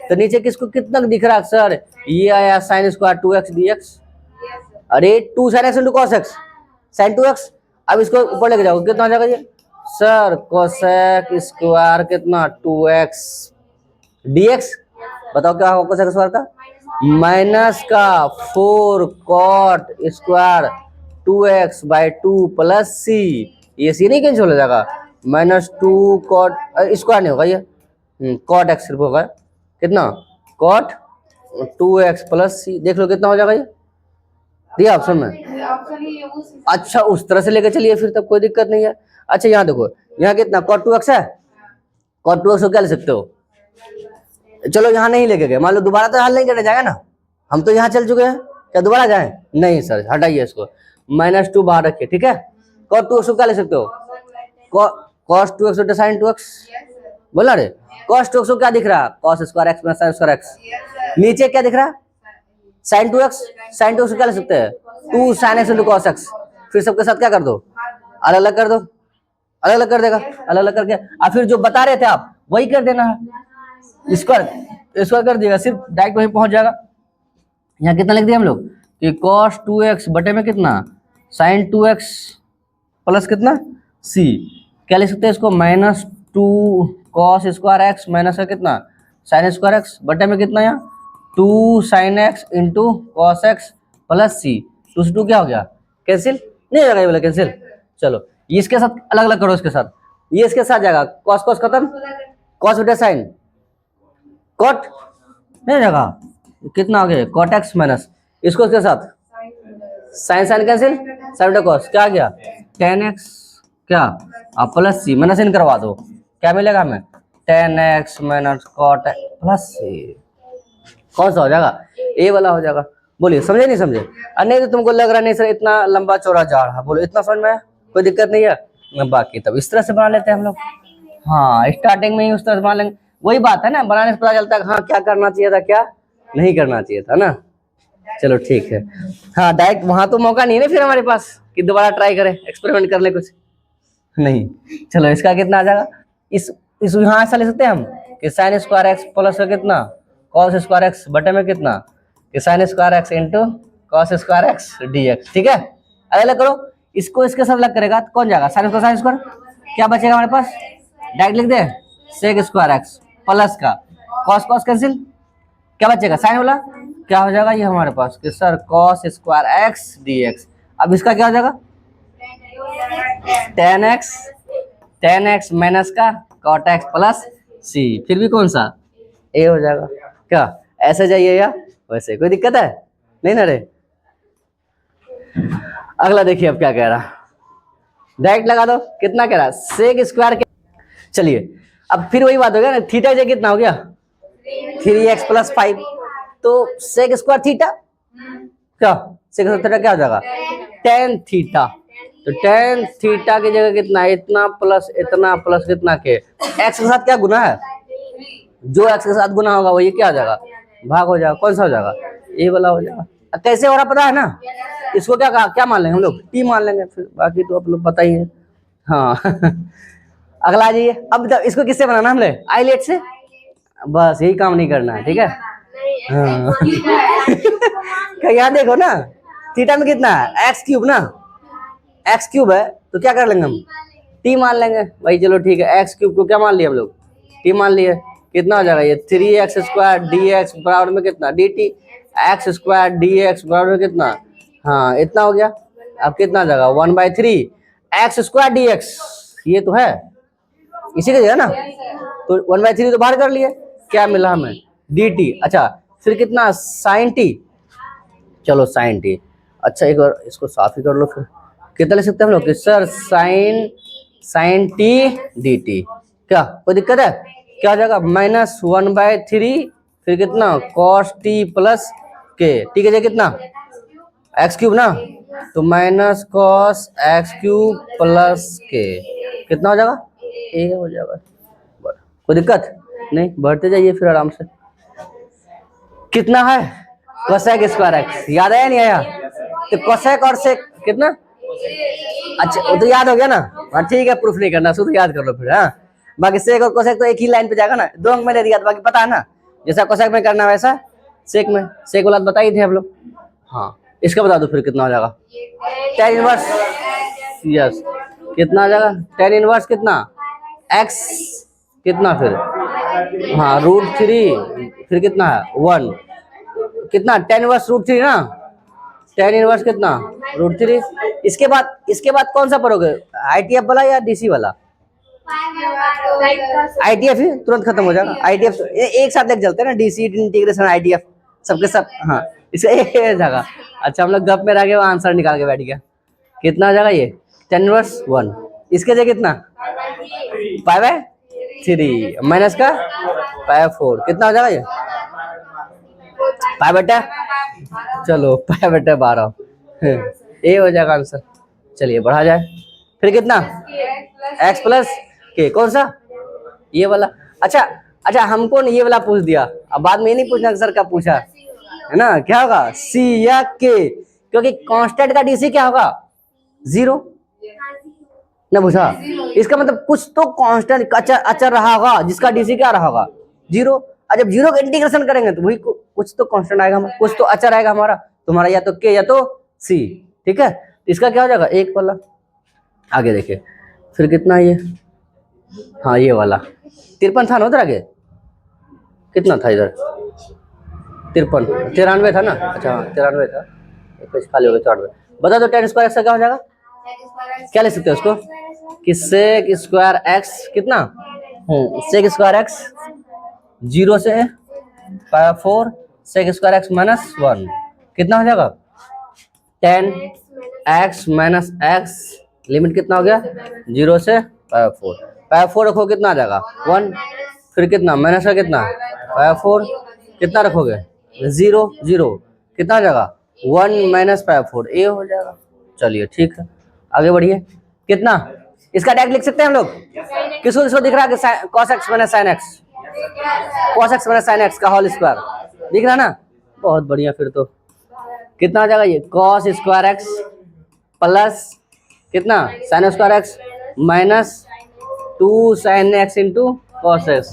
तो नीचे किसको कितना दिख रहा है सर, ये आया sin स्क्वायर 2x dx, अरे 2 sin x into cos x, sin 2x। अब इसको ऊपर लेके जाओ, कितना आ जाएगा ये सर, cosec स्क्वायर कितना 2x dx, बताओ क्या होगा cosec स्क्वायर का, माइनस का 4 cot square 2x by 2 plus C, ये सी नहीं कैंसिल हो जाएगा, माइनस 2 cot स्क्वायर नहीं होगा ये, cot x सिर्फ होगा, कितना cot 2x प्लस सी, देख लो कितना हो जाएगा ये, दिया ऑप्शन में, अच्छा उस तरह से लेके चलिए फिर तब कोई दिक्कत नहीं है। अच्छा यहाँ देखो, यहाँ कितना cot 2x है, cot 2x को क्या ले सकते हो, चलो यहाँ नहीं लेके गए, मान लो दोबारा तो हल नहीं करने जाएगा ना, हम तो यहाँ चल चुके हैं, क्या दोबारा जाएं, नहीं सर हटाइए इसको, -2 बाहर रखिए, ठीक है, cot 2x को क्या ले सकते हो, cos 2x बटे sin 2x, बोला रे, cos 2x को क्या दिख रहा, cos square x minus sin square x, नीचे क्या दिख रहा, sin 2x, sin 2x को क्या ले सकते हैं, 2 sin x into cos x, फिर सबके साथ क्या कर दो, अलग अलग कर दो, अलग अलग कर देगा, अलग अलग करके और फिर जो बता रहे थे आप वही कर देना है, स्क्वायर स्क्वायर कर दिएगा, सिर्फ डायरेक्ट वहीं पहुंच जाएगा। यहाँ कितना लिख दिया हम लोग कि cos 2x बटे में कितना sin 2x प्लस कितना c, क्या लिख सकते हैं इसको, -2 cos स्क्वायर x माइनस का कितना sin स्क्वायर x बटे में कितना, यहाँ 2 sin x into cos x plus c, 2 से 2 क्या हो गया कैंसिल, नहीं हो जाएगा ये वाला कैंसिल, चलो ये इसके साथ अलग अलग करो, इसके साथ ये इसके साथ जाएगा, cos cos खत्म, cos बटे sin cot नहीं जाएगा, कितना हो गया cot x माइनस इसको इसके साथ sin sin कैंसिल, sin बटे cos क्या आ गया tan x, क्या आप प्लस c माइनस इन करवा दो, क्या मिलेगा हमें tan x minus cot plus c, कौन सा हो जाएगा, ए वाला हो जाएगा, बोलिए समझे नहीं समझे, और नहीं तो तुमको लग रहा नहीं सर इतना लंबा चौड़ा जा रहा, बोलो इतना समझ में आया, कोई दिक्कत नहीं है, बाकी तब इस तरह से बना लेते हैं हम लोग, हाँ स्टार्टिंग में ही उस तरह से बना लेंगे, वही बात है ना, बनाने से पता चलता है हाँ क्या करना चाहिए था क्या नहीं करना चाहिए था ना, चलो ठीक है। हाँ डायरेक्ट वहां तो मौका नहीं है ना फिर हमारे पास कि दोबारा ट्राई करें, एक्सपेरिमेंट कर ले कुछ नहीं, चलो इसका कितना आ जाएगा, इस यहाँ ऐसा ले सकते हैं हम कि sin स्क्वायर x प्लस कितना cos स्क्वायर x बटे में कितना कि sin square x into cos square x dx, ठीक है, अलग अलग करो, इसको इसके साथ अलग करेगा तो कौन जाएगा sin स्क्वायर, क्या बचेगा हमारे पास, डायरेक्ट लिख दे sec स्क्वायर x प्लस का cos cos कैंसिल, क्या बचेगा sin वाला, क्या हो जाएगा ये हमारे पास कि sir cos square x dx, अब इसका क्या हो जाएगा tan x माइनस का cot x प्लस c, फिर भी कौन सा ए हो जाएगा, क्या ऐसे जाइए या वैसे, कोई दिक्कत है नहीं ना रे। अगला देखिए अब क्या कह रहा, डायरेक्ट लगा दो, कितना कह रहा सेक स्क्वायर के, चलिए अब फिर वही बात हो गया ना, थीटा जे कितना हो गया 3x प्लस 5, तो सेक स्क्वायर थीटा, क्या सेक स्क्वायर थीटा क्या हो जाएगा tan थीटा, तो tan थीटा की जगह कितना इतना प्लस कितना के x के साथ क्या गुना है, जो x के साथ गुना होगा वो ये क्या हो जाएगा भाग हो जाएगा, कौन सा हो जाएगा ये वाला हो जाएगा, कैसे हो रहा पता है ना, इसको क्या मान लेंगे हम लोग t मान लेंगे, फिर बाकी तो आप लोग पता ही है। हाँ अगला जाइए, अब इसको किससे बनाना हमने आईलेट से, बस यही काम नहीं करना है, ठीक है, हाँ यहाँ देखो ना थीटा में कितना है एक्स क्यूब ना, एक्स क्यूब है तो क्या कर लेंगे हम टी मान लेंगे भाई, चलो ठीक है, एक्स क्यूब को क्या मान लिया हम लोग टी मान लिए, कितना हो जाएगा ये 3x स्क्वायर dx बराबर में कितना dt, x स्क्वायर dx बराबर में कितना, हाँ इतना हो गया, अब कितना आ जाएगा 1/3 x स्क्वायर dx, ये तो है इसी का जगह ना, तो 1/3 तो बाहर कर लिए, क्या मिला हमें dt, अच्छा फिर कितना साइन टी, चलो साइन टी। अच्छा एक बार इसको साफ ही कर लो, फिर कितना लिख सकते हैं हम लोग कि sir sine T D T, क्या कोई दिक्कत है? क्या हो जाएगा -1/3 फिर कितना कॉस टी प्लस के, टी के जगह कितना एक्स क्यूब ना, तो minus cos x cube plus के कितना हो जाएगा ए हो जाएगा। कोई दिक्कत नहीं, बढ़ते जाइए फिर आराम से। कितना है कोसेक स्क्वायर एक्स, याद आया नहीं आया? तो कोसेक और सेक कितना, अच्छा वो तो याद हो गया ना, हाँ ठीक है, प्रूफ नहीं करना, शुद्ध याद कर लो फिर। हाँ बाकी सेक और कोसेक तो एक ही लाइन पे जाएगा ना, 2 अंक में दे दिया, बाकी पता है ना, जैसा कोसेक में करना वैसा सेक में, सेक वाला बता ही थे हम लोग। हाँ इसका बता दो फिर कितना हो जाएगा, tan इनवर्स, यस कितना आ जाएगा tan इनवर्स कितना x कितना फिर, हाँ √3 फिर कितना है 1 कितना tan इनवर्स √3 ना, tan इनवर्स कितना √3। इसके बाद कौन सा पढ़ोगे, ITF वाला या DC वाला? ITF ही तुरंत खत्म हो जाएगा, ITF एक साथ लेके चलते हैं ना, DC इंटीग्रेशन ITF सबके सब, हाँ इसे एक जगह। अच्छा हम लोग गप में रह गए, आंसर निकाल के बैठ गया। कितना हो जाएगा ये tan इनवर्स 1, इसके जगह कितना π/3 माइनस का π/4 कितना हो जाएगा ये π/, चलो π/12 ए हो जाएगा आंसर। चलिए बढ़ा जाए, फिर कितना x प्लस के, कौन सा ये वाला। अच्छा हमको ये वाला पूछ दिया, अब बाद में ये नहीं पूछना सर का पूछा है ना, क्या होगा c या k, क्योंकि कांस्टेंट का डीसी क्या होगा 0 ना, पूछा इसका मतलब कुछ तो कांस्टेंट अचर रहा होगा जिसका डीसी क्या रहा होगा 0, और जब 0 का इंटीग्रेशन करेंगे तो वही कुछ तो कांस्टेंट आएगा हमारा, कुछ तो अचर आएगा हमारा, तुम्हारा या तो k या तो c, ठीक है। इसका क्या हो जाएगा एक वाला। आगे देखिए फिर कितना ये, हाँ ये वाला 53 था ना, उधर आगे कितना था इधर 93 था ना, अच्छा 93 था, एक पेज खाली हो गया 94। बता दो tan स्क्वायर एक्स क्या हो जाएगा, क्या ले सकते हो उसको कि सेक स्क्वायर एक्स कितना, सेक स्क्वायर एक्स 0 से π/4 सेक स्क्वायर एक्स -1 कितना हो जाएगा tan x minus x, limit कितना हो गया 0 से π/4 रखो कितना आ जाएगा 1, फिर कितना माइनस का कितना π/4 कितना रखोगे 0 0 कितना आ जाएगा 1 माइनस π/4 ए हो जाएगा। चलिए ठीक है आगे बढ़िए, कितना इसका डायरेक्ट लिख सकते हैं हम लोग, किसको दिख रहा है कि cos x minus sin x, cos x minus sin x का होल स्क्वायर दिख रहा है ना, बहुत बढ़िया। फिर तो कितना आ जाएगा ये cos स्क्वायर एक्स प्लस कितना sin square X minus 2 sin x into cos x,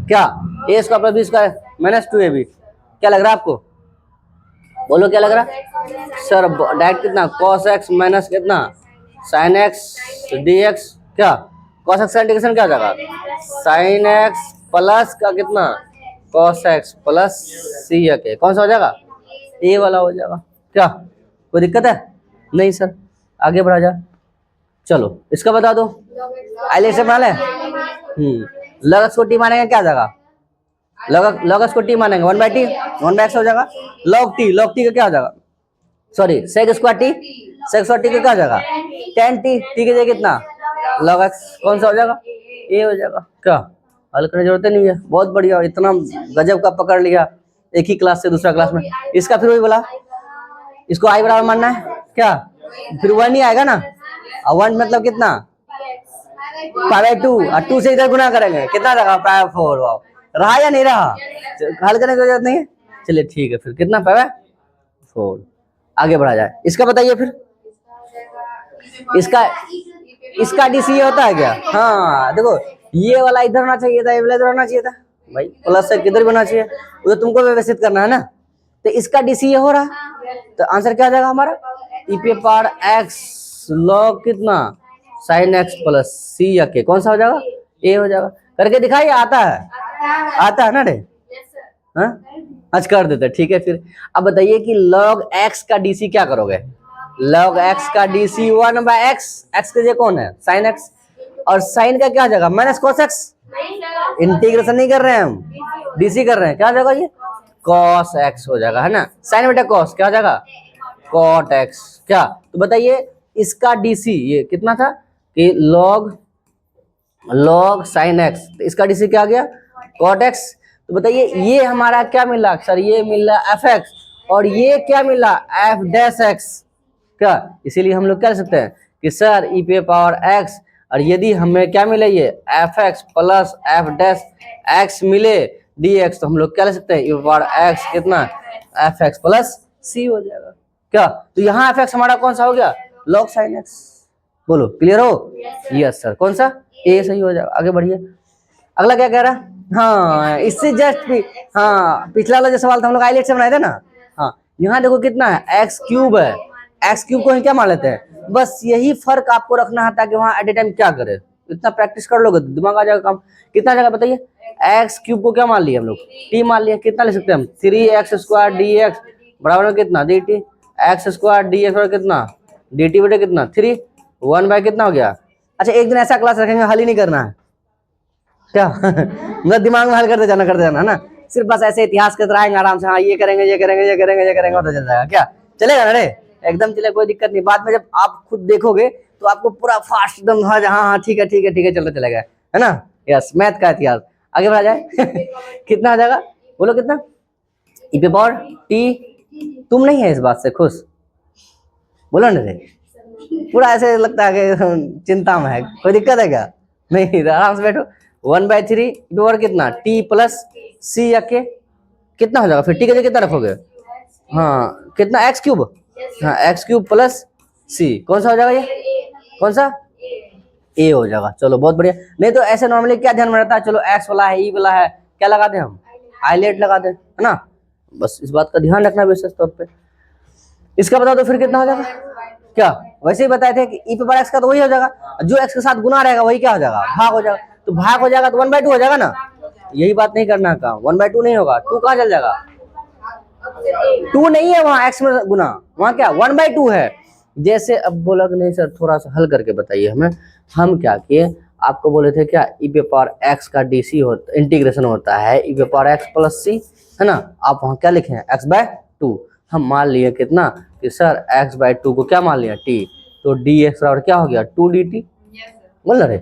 क्या a square plus b square minus 2ab, क्या लग रहा है आपको, बोलो क्या लग रहा है सर, डायरेक्ट कितना cos x माइनस कितना sin x dx, क्या cos x का इंटीग्रेशन क्या हो जाएगा sin x प्लस का कितना cos x प्लस c या के, कौन सा हो जाएगा ए वाला हो जाएगा। क्या कोई दिक्कत है नहीं सर, आगे बढ़ा जा। चलो इसका बता दो, आइले से बना ले, log x को t मानेंगे क्या जाएगा, log x को t मानेंगे 1/t 1/x हो जाएगा, log t का क्या हो जाएगा, सॉरी sec स्क्वायर t का क्या हो जाएगा tan t की जगह कितना log x, कौन सा हो जाएगा ए हो जाएगा। क्या हल करने की जरूरत नहीं है, बहुत बढ़िया, इतना गजब का पकड़ लिया एक ही क्लास से दूसरा क्लास में। इसका फिर वही बोला, इसको आई बराबर मानना है क्या, फिर 1 ही आएगा ना, और 1 मतलब कितना π/2 और 2 से इधर गुना करेंगे कितना रहेगा π/4, वाओ रहा या नहीं रहा, हल करने की जरूरत नहीं है। चलिए ठीक है फिर कितना π/4, आगे बढ़ा जाए। इसका बताइए फिर, इसका डीसी होता है क्या, हाँ देखो ये वाला इधर होना चाहिए था, ये वाला इधर होना चाहिए था भाई, प्लस से किधर होना चाहिए, वो तो तुमको व्यवस्थित करना है ना, तो इसका डीसी ये हो रहा, तो आंसर क्या आ जाएगा हमारा e⁻x log कितना sin x प्लस c या के, कौन सा हो जाएगा ए हो जाएगा। करके दिखाइए, आता है ना रे, हाँ आज कर देते ठीक है। फिर अब बताइए कि log x का डीसी क्या करोगे, log x का डीसी 1/x, x के जगह कौन है sin x, और sin का क्या हो जाएगा माइनस cos x, इंटीग्रेशन नहीं कर रहे हैं हम, डीसी कर रहे हैं, क्या हो जाएगा ये कॉस एक्स हो जाएगा, है ना। साइन बेटा कॉस क्या हो जाएगा, कॉट एक्स। क्या तो बताइए इसका डीसी ये कितना था कि लॉग साइन एक्स, तो इसका डीसी क्या आ गया, कॉट एक्स। तो बताइए ये हमारा क्या मिला सर, ये मिला एफ एक्स, और ये क्या मिला एफ डैश एक्स। क्या इसीलिए हम लोग क्या लिख सकते हैं कि सर ई पे पावर एक्स, और यदि हमें क्या मिले ये F x plus F dash x मिले डी एक्स, तो हम लोग क्या लिख सकते हैं ई पे पावर एक्स कितना एफ एक्स प्लस सी हो जाएगा। क्या तो यहाँ एफ एक्स हमारा कौन सा हो गया, लॉग साइन एक्स। बोलो क्लियर हो, यस सर, कौन सा ए सही हो जाएगा। आगे बढ़िए, अगला क्या कह रहा है, हाँ इससे जस्ट भी, हाँ पिछला वाला जो सवाल था हम लोग आईलेट से बनाए थे ना। हाँ यहाँ देखो कितना है एक्स क्यूब है, एक्स क्यूब को ही क्या मान लेते हैं, बस यही फर्क आपको रखना है ताकि वहां एट ए टाइम क्या करे, इतना प्रैक्टिस कर लोगे तो दिमाग आ जाएगा काम। कितना जगह बताइए, एक्स क्यूब को क्या मान लिया हम लोग, टी मान लिया। कितना लिख सकते हैं हम, 3x² डी एक्स बराबर में कितना D T, x² D x बराबर कितना डी टी बटे कितना 3, 1 कितना हो गया। अच्छा एक दिन ऐसा क्लास रखेंगे हल ही नहीं करना है क्या मतलब दिमाग में हल करते जाना है ना, सिर्फ बस ऐसे इतिहास के तरह आएंगे आराम से, हाँ ये करेंगे ये करेंगे ये करेंगे ये करेंगे होता चल जाएगा। क्या चलेगा ना रे, एकदम चले, कोई दिक्कत नहीं। बाद में जब आप खुद देखोगे तो आपको पूरा फास्ट एकदम, हाँ हाँ ठीक है ठीक है ठीक है चलते चलेगा, है ना। यस मैथ का इतिहास आगे बढ़ा जाए कितना आ जाएगा, बोलो कितना, ई पे पावर टी। तुम नहीं है इस बात से खुश, बोलो ना रे, पूरा ऐसे लगता है कि चिंता में है, कोई दिक्कत है क्या, नहीं आराम से बैठो। 1/3 पावर कितना टी प्लस सी या के कितना हो जाएगा, फिर टी के जगह कितना रखोगे, हाँ कितना एक्स क्यूब, हाँ एक्स क्यूब प्लस सी, कौन सा हो जाएगा ये, कौन सा ए हो जाएगा। चलो बहुत बढ़िया। नहीं तो ऐसे नॉर्मली क्या ध्यान में रहता है, चलो एक्स वाला है ई वाला है, क्या लगा दे हम आईलेट लगा दे, है ना। बस इस बात का ध्यान रखना विशेष तौर पे। इसका बता दो फिर कितना हो जाएगा, क्या वैसे ही बताए थे कि ई पे पावर एक्स का तो वही हो जाएगा, जो एक्स के साथ गुना रहेगा वही क्या हो जाएगा, भाग हो जाएगा। तो भाग हो जाएगा तो 1/2 हो जाएगा ना, यही बात नहीं करना का, 1/2 नहीं होगा, 2 कहाँ चल जाएगा, 2 नहीं है वहां एक्स में गुना, वहां क्या 1/2 है। जैसे अब बोला कि नहीं सर थोड़ा सा हल करके बताइए हमें, हम क्या किए आपको बोले थे क्या ई पे पावर एक्स का डीसी होता इंटीग्रेशन होता है ई पे पावर एक्स प्लस सी, है ना। आप वहां क्या लिखे हैं x/2, हम मान लिए कितना कि सर x/2 को क्या मान लिया t, तो dx बराबर क्या हो गया 2dt, बोल रहे।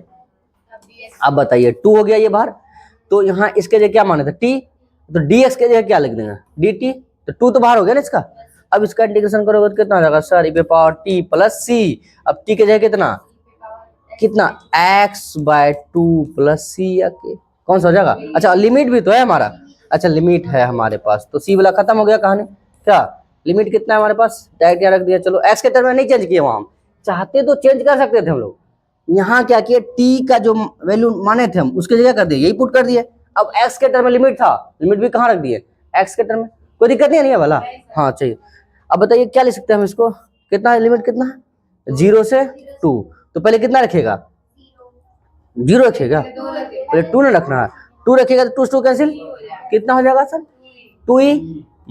अब बताइए 2 हो गया ये बाहर, तो यहाँ इसके जगह क्या माने थे t, तो dx के जगह क्या लिख देंगे dt, तो 2 तो बाहर हो गया ना इसका। अब इसका इंटीग्रेशन करोगे तो कितना हो जाएगा सर ई पे पावर t प्लस सी, अब t के जगह कितना x/2 प्लस सी या के, कौन सा हो जाएगा। अच्छा लिमिट भी तो है हमारा, अच्छा लिमिट है हमारे पास, तो सी वाला खत्म हो गया कहानी। क्या लिमिट कितना है हमारे पास, डायरेक्ट क्या रख दिया, चलो एक्स के टर्म में नहीं चेंज किया, वहां चाहते तो चेंज कर सकते थे हम लोग, यहाँ क्या किए टी का जो वैल्यू माने थे हम उसके जगह कर दिए, यही पुट कर दिए। अब एक्स के टर्म में लिमिट था, लिमिट भी कहाँ रख दिए एक्स के टर्म में, कोई दिक्कत नहीं है वाला, हाँ चाहिए। अब बताइए क्या लिख सकते हैं हम इसको, कितना लिमिट कितना है 0 से 2, तो पहले कितना रखेगा 0 रखिएगा, पहले 2 ना रखना है, 2 रखिएगा तो 2 से 2 कैंसिल, कितना हो जाएगा सर 2e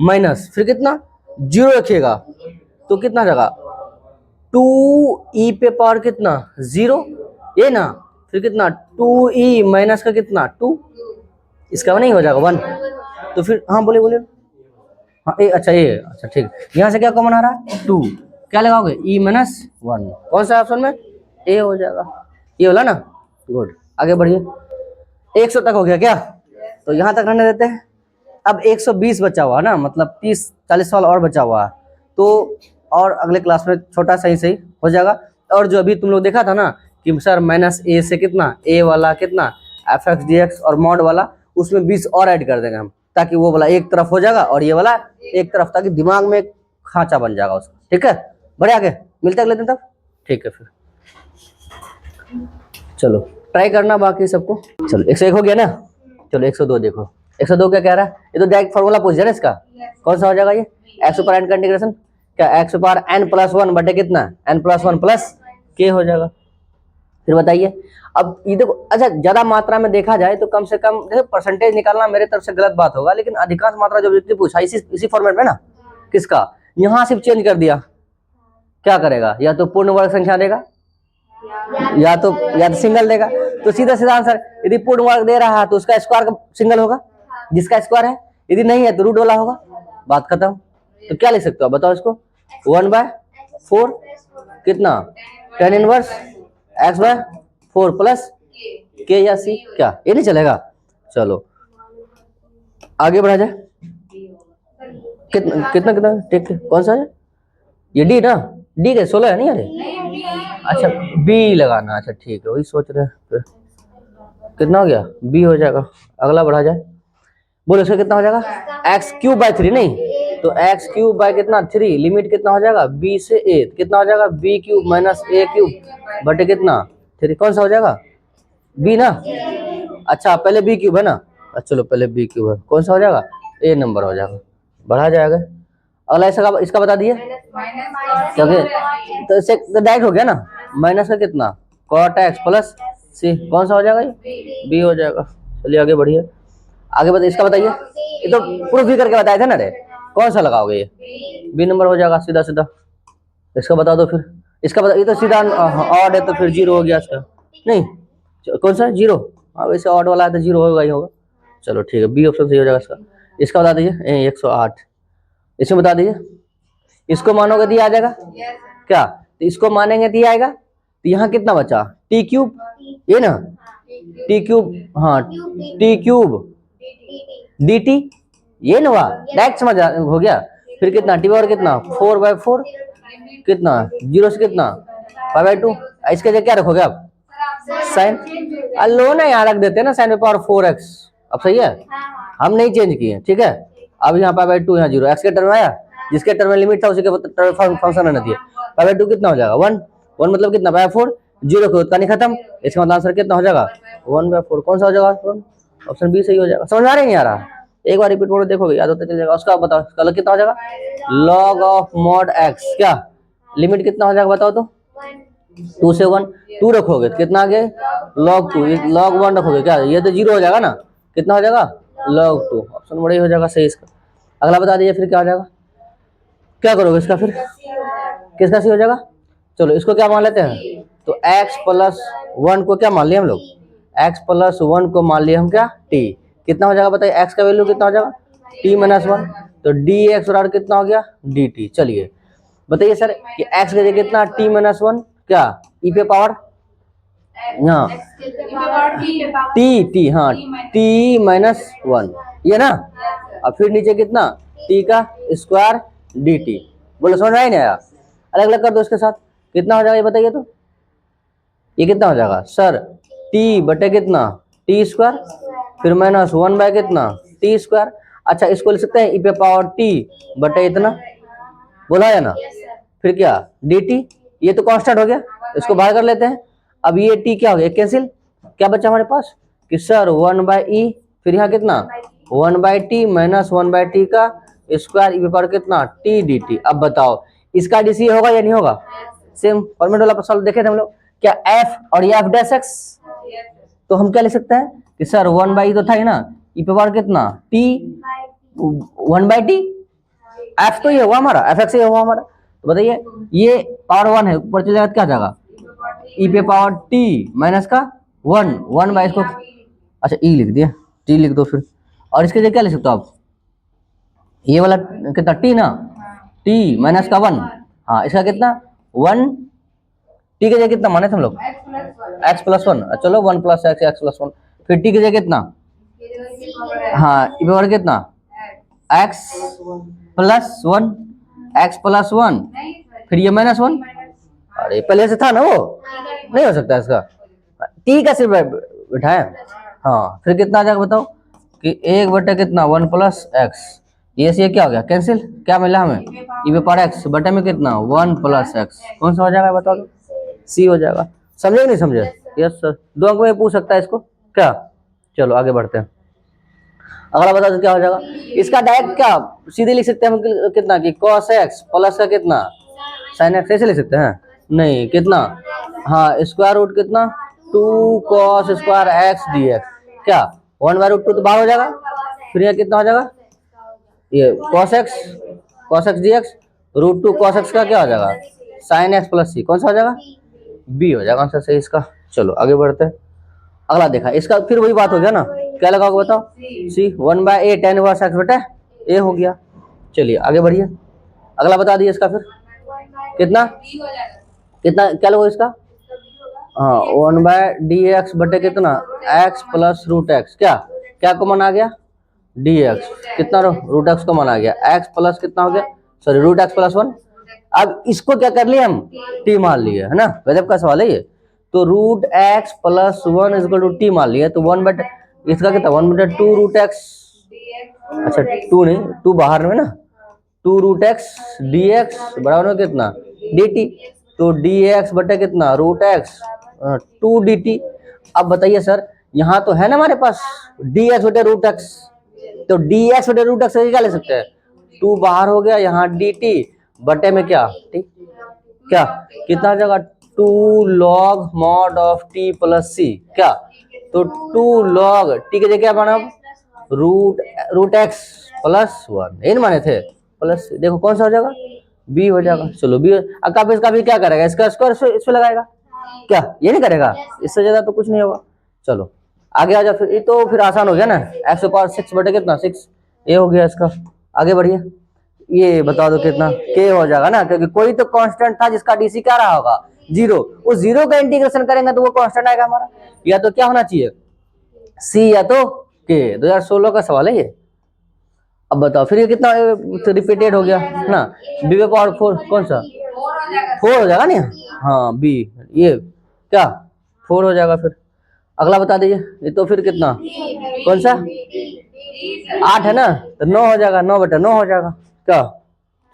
माइनस फिर कितना 0 रखिएगा तो कितना जाएगा 2e पे पावर कितना 0 ये ना, फिर कितना 2e माइनस का कितना 2, इसका नहीं हो जाएगा 1, तो फिर हाँ बोले बोले हाँ ए अच्छा ये अच्छा ठीक, यहाँ से क्या कॉमन आ रहा है 2, क्या लगाओगे e माइनस 1, कौन सा ऑप्शन में ए हो जाएगा, ये होला ना, गुड। आगे बढ़िए 100 तक हो गया क्या, तो यहाँ तक रहने देते हैं। अब 120 बचा हुआ ना, मतलब 30-40 साल और बचा हुआ है, तो और अगले क्लास में छोटा सही सही हो जाएगा। और जो अभी तुम लोग देखा था ना कि सर माइनस ए से कितना ए वाला कितना एफ एक्स डी एक्स और मॉड वाला, उसमें 20 और ऐड कर देंगे हम, ताकि वो वाला एक तरफ हो जाएगा और ये वाला एक तरफ, ताकि दिमाग में खांचा बन जाएगा उसका, ठीक है। बड़े आगे मिलते अगले दिन तक, ठीक है। फिर चलो ट्राई करना बाकी सबको। चलो 101 हो गया ना, चलो 102 देखो, 102 क्या कह रहा है, ये तो डायरेक्ट फॉर्मूला पूछ दिया ना इसका, कौन सा हो जाएगा ये एक्स पर एन का इंटीग्रेशन, क्या एक्स पर एन प्लस 1 बटे कितना एन प्लस 1 प्लस के हो जाएगा। फिर बताइए अब ये देखो, अच्छा ज्यादा मात्रा में देखा जाए तो कम से कम देखो परसेंटेज निकालना मेरे तरफ से गलत बात होगा, लेकिन अधिकांश मात्रा जो व्यक्ति पूछा इसी फॉर्मेट में ना, किसका यहाँ सिर्फ चेंज कर दिया, क्या करेगा, या तो पूर्ण वर्ग संख्या देगा या तो सिंगल देगा, तो सीधा सीधा आंसर, यदि पूर्ण वर्ग दे रहा है तो उसका स्क्वायर का सिंगल होगा, जिसका स्क्वायर है, यदि नहीं है तो रूट वाला होगा, बात खत्म। तो क्या लिख सकते हो आप बताओ इसको, 1/4 कितना tan इनवर्स x/4 प्लस के या सी, क्या ये नहीं चलेगा? चलो आगे बढ़ा जाए। कितना कितना कितना ठीक है, कौन सा है ये? डी ना, डी के 16 है नहीं अरे, अच्छा बी लगाना, अच्छा ठीक है वही सोच रहे हैं। फिर कितना हो गया, बी हो जाएगा। अगला बढ़ा जाए, बोलो इसका कितना हो जाएगा, x³/3 नहीं तो x³ कितना 3, लिमिट कितना हो जाएगा b से a, कितना हो जाएगा b³ माइनस a³ बटे कितना 3, कौन सा हो जाएगा b ना। अच्छा पहले b³ है ना, अच्छा चलो पहले b³ है, कौन सा हो जाएगा a नंबर हो जाएगा, बढ़ा जाएगा। अगला इसका बता दिए क्योंकि तो इससे डायरेक्ट हो गया ना, माइनस का कितना cot x प्लस c, कौन सा हो जाएगा ये b हो जाएगा। चलिए आगे बढ़िए, आगे बताइए इसका बताइए, ये तो प्रूफ भी करके बताए थे ना रे, कौन सा लगाओगे ये बी नंबर हो जाएगा सीधा सीधा। इसका बता दो फिर, इसका बता, ये तो सीधा ऑड है तो फिर 0 हो गया इसका, नहीं कौन सा 0, हाँ वैसे ऑड वाला है तो 0 होगा ही होगा। चलो ठीक है बी ऑप्शन सही हो जाएगा इसका। इसका बता दीजिए 108, इसमें बता दीजिए, इसको मानोगे तो ये आ जाएगा क्या, तो इसको मानेंगे तो ये आएगा, तो यहाँ कितना बचा t³ ये ना, t³, हाँ t³ dt ये ना, हुआ डायरेक्ट समझ हो गया। फिर कितना टी पावर कितना 4/4 कितना 0 से कितना 5/2, इसके जगह क्या रखोगे आप साइन, लो ना यहाँ रख देते हैं ना साइन पावर 4x, अब सही है हम नहीं चेंज किए ठीक है। अब यहाँ 5/2 यहाँ 0, x के टर्म आया, जिसके टर्म में लिमिट था उसी के फंक्शन आना दिया, 5/2 कितना हो जाएगा 1 मतलब कितना 4 0 को नहीं खत्म, इसका मतलब आंसर कितना हो जाएगा 1/4, कौन सा हो जाएगा ऑप्शन बी सही हो जाएगा। समझ आ रहा है नहीं आ रहा, एक बार रिपीट करो देखोगे याद होता चल जाएगा। उसका बताओ कल कितना हो जाएगा log ऑफ mod x, क्या लिमिट कितना हो जाएगा बताओ तो 2 से 1, 2 रखोगे तो कितना आ गया log 2, log 1 रखोगे क्या ये तो 0 हो जाएगा ना, कितना हो जाएगा log 2, ऑप्शन बड़ा ही हो जाएगा सही इसका। अगला बता दीजिए फिर क्या हो जाएगा, क्या करोगे इसका फिर किसका सही हो जाएगा। चलो इसको क्या मान लेते हैं, तो x+1 को क्या मान लिया हम लोग, x+1 को मान लिया हम क्या t, कितना हो जाएगा बताइए x का वैल्यू कितना हो जाएगा t-1, तो dx और कितना हो गया dt। चलिए बताइए सर कि x का जगह कितना t-1 क्या e पे पावर यहाँ t हाँ t-1 ये ना, और फिर नीचे कितना t का स्क्वायर dt, बोलो समझ में नहीं आया, अलग अलग कर दो इसके साथ, कितना हो जाएगा ये बताइए तो, ये कितना हो जाएगा सर t बटे कितना t² फिर -1 बाय कितना t²। अच्छा इसको लिख सकते हैं e पे पावर t बटे इतना, बोला है ना, फिर क्या dt, ये तो कांस्टेंट हो गया इसको बाहर कर लेते हैं। अब ये t क्या हो गया कैंसिल, क्या बचा हमारे पास कि सर 1/e, फिर यहाँ कितना 1/t माइनस 1/t का स्क्वायर e पे पावर कितना t dt। अब बताओ इसका dc होगा या नहीं होगा, सेम फॉर्मेट वाला सॉल्व देखे थे हम लोग, क्या f और ये f', तो हम क्या लिख सकते हैं कि सर 1/e तो था ही ना, e पे पावर कितना t 1/t, f तो ये हुआ हमारा fx ये हुआ हमारा, तो बताइए ये पावर 1 है ऊपर चले जाएगा क्या जाएगा e पे पावर t माइनस का 1 बाय इसको, अच्छा e लिख दिया t लिख दो फिर, और इसके जगह क्या लिख सकते हो आप, ये वाला कितना t ना t माइनस का 1, हाँ इसका कितना 1 t के जगह कितना माने थे हम लोग x+1, चलो 1 + x x+1, फिर t के जगह कितना हाँ e पे पावर कितना x+1 x+1 फिर ये -1, अरे पहले से था ना वो नहीं हो सकता इसका, t का सिर्फ बिठाए, हाँ फिर कितना आ जाएगा बताओ कि 1 बटे कितना 1 + x, ये से क्या हो गया कैंसिल, क्या मिला हमें e पे पावर x बटे में कितना 1 + x, कौन सा हो जाएगा बताओ तो सी हो जाएगा। समझे नहीं समझे, यस सर 2 अंक में पूछ सकता है इसको क्या। चलो आगे बढ़ते हैं, अगला बता दो क्या हो जाएगा, इसका डायरेक्ट क्या सीधे लिख सकते हैं हम कितना कि cos x प्लस का कितना sin x, ऐसे लिख सकते हैं नहीं कितना हाँ स्क्वायर रूट कितना 2 cos स्क्वायर x dx, क्या 1/√2 तो बाहर हो जाएगा, फिर यहाँ कितना हो जाएगा ये cos x dx √2 cos x का क्या हो जाएगा sin x प्लस c, कौन सा हो जाएगा बी हो जाएगा आंसर सही इसका। चलो आगे बढ़ते हैं, अगला देखा इसका फिर वही बात हो गया ना क्या लगाओगे बताओ? सी 1/a tan इनवर्स x बटे a हो गया। चलिए आगे बढ़िए, अगला बता दिए इसका फिर कितना कितना क्या लोगे इसका? हाँ 1/dx बटे कितना x प्लस रूट एक्स, क्या क्या कॉमन आ गया? dx कितना रूट एक्स कॉमन आ गया, x प्लस कितना हो गया, सॉरी रूट एक्स प्लस 1। अब इसको क्या कर लिए हम? t मान लिए, है ना, गजब का सवाल है ये। तो root X plus 1 equal to T मान लिया, तो 1/, इसका कितना 1/2 रूट एक्स, अच्छा 2 नहीं 2 बाहर में ना, 2 रूट एक्स डी एक्स बराबर में कितना डी टी, तो डी एक्स बटे कितना रूट एक्स 2 डी टी। अब बताइए सर यहाँ तो है ना हमारे पास डी एक्स बटे रूट एक्स, तो डी एक्स बटे रूट एक्स क्या ले सकते हैं, 2 बाहर हो गया, यहाँ डी टी बटे में क्या टी, क्या कितना जगह 2 log mod of T plus C, क्या तो 2 log टी के जगह क्या बना रूट एक्स प्लस 1, यही माने थे प्लस, देखो कौन सा हो जाएगा बी हो जाएगा। चलो बी, अब इसका भी क्या करेगा, इसका स्क्वायर इस पे लगाएगा, क्या ये नहीं करेगा, इससे ज्यादा तो कुछ नहीं होगा। चलो आगे आ जाओ फिर, ये तो फिर आसान हो गया ना, एक्स पावर 6 बटे कितना 6 ये हो गया इसका। आगे बढ़िए, ये बता दो कितना के हो जाएगा ना, क्योंकि कोई तो कांस्टेंट था जिसका डीसी क्या रहा होगा 0, उस 0 का इंटीग्रेशन करेंगे तो वो कांस्टेंट आएगा हमारा, या तो क्या होना चाहिए सी या तो के। 2016 का सवाल है ये। अब बताओ फिर ये कितना रिपीटेड हो गया ना, बी पावर 4 कौन सा 4 हो जाएगा ना, हाँ बी ये क्या 4 हो जाएगा। फिर अगला बता दीजिए, ये तो फिर कितना कौन सा 8 है ना, तो 9 हो जाएगा, 9/9 हो जाएगा क्या।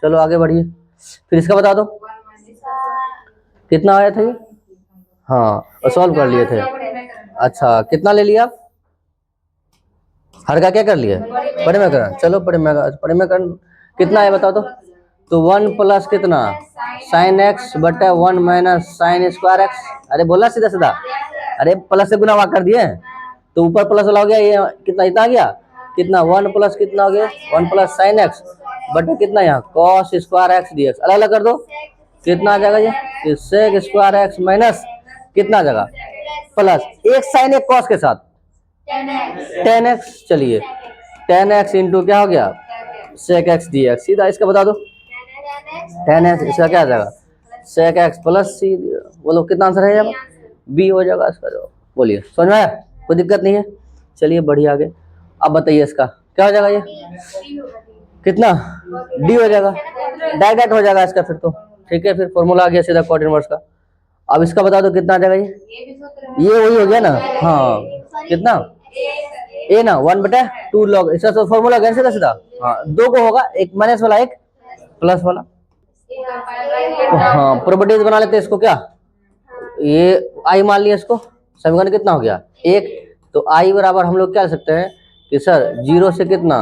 चलो आगे बढ़िए, फिर इसका बता दो कितना आया था ये, हाँ और सॉल्व कर लिए थे। अच्छा कितना ले लिया आप, हर का क्या कर लिया परिमेकरण, चलो परिमेकरण कितना है बताओ तो 1 प्लस कितना साइन एक्स बटे 1 माइनस साइन स्क्वायर एक्स, अरे बोला सीधा सीधा, अरे प्लस से गुना कर दिए तो ऊपर प्लस वाला हो गया, ये कितना इतना गया कितना 1 प्लस कितना हो गया 1 प्लस साइन एक्स बटे कितना यहाँ cos square x D x, अलग अलग कर दो कितना आ जाएगा ये सेक स्क्वायर एक्स माइनस कितना आ जाएगा प्लस एक साइन एक कॉस के साथ 10x, चलिए 10x इंटू क्या हो गया सेक एक्स डी एक्स, सीधा इसका बता दो 10x, इसका क्या आ जाएगा सेक एक्स प्लस सी, बोलो कितना आंसर है बी हो जाएगा इसका जवाब। बोलिए समझ में आया, कोई दिक्कत नहीं है। चलिए बढ़िया आगे, अब बताइए इसका क्या हो जाएगा ये कितना डी हो जाएगा, डायरेक्ट हो जाएगा इसका फिर तो, ठीक है फिर फॉर्मूला आ गया सीधा कॉट इनवर्स का। अब इसका बता दो कितना आ जाएगा ये वही हो गया ना, हाँ कितना ए ना 1/2 log, इसका तो फॉर्मूला कैसे था सीधा, हाँ 2 को होगा, एक माइनस वाला एक प्लस वाला, हाँ प्रॉपर्टीज बना लेते हैं इसको, क्या ये आई मान लिया इसको, समीकरण कितना हो गया 1, तो आई बराबर हम लोग क्या ले सकते हैं कि सर 0 से कितना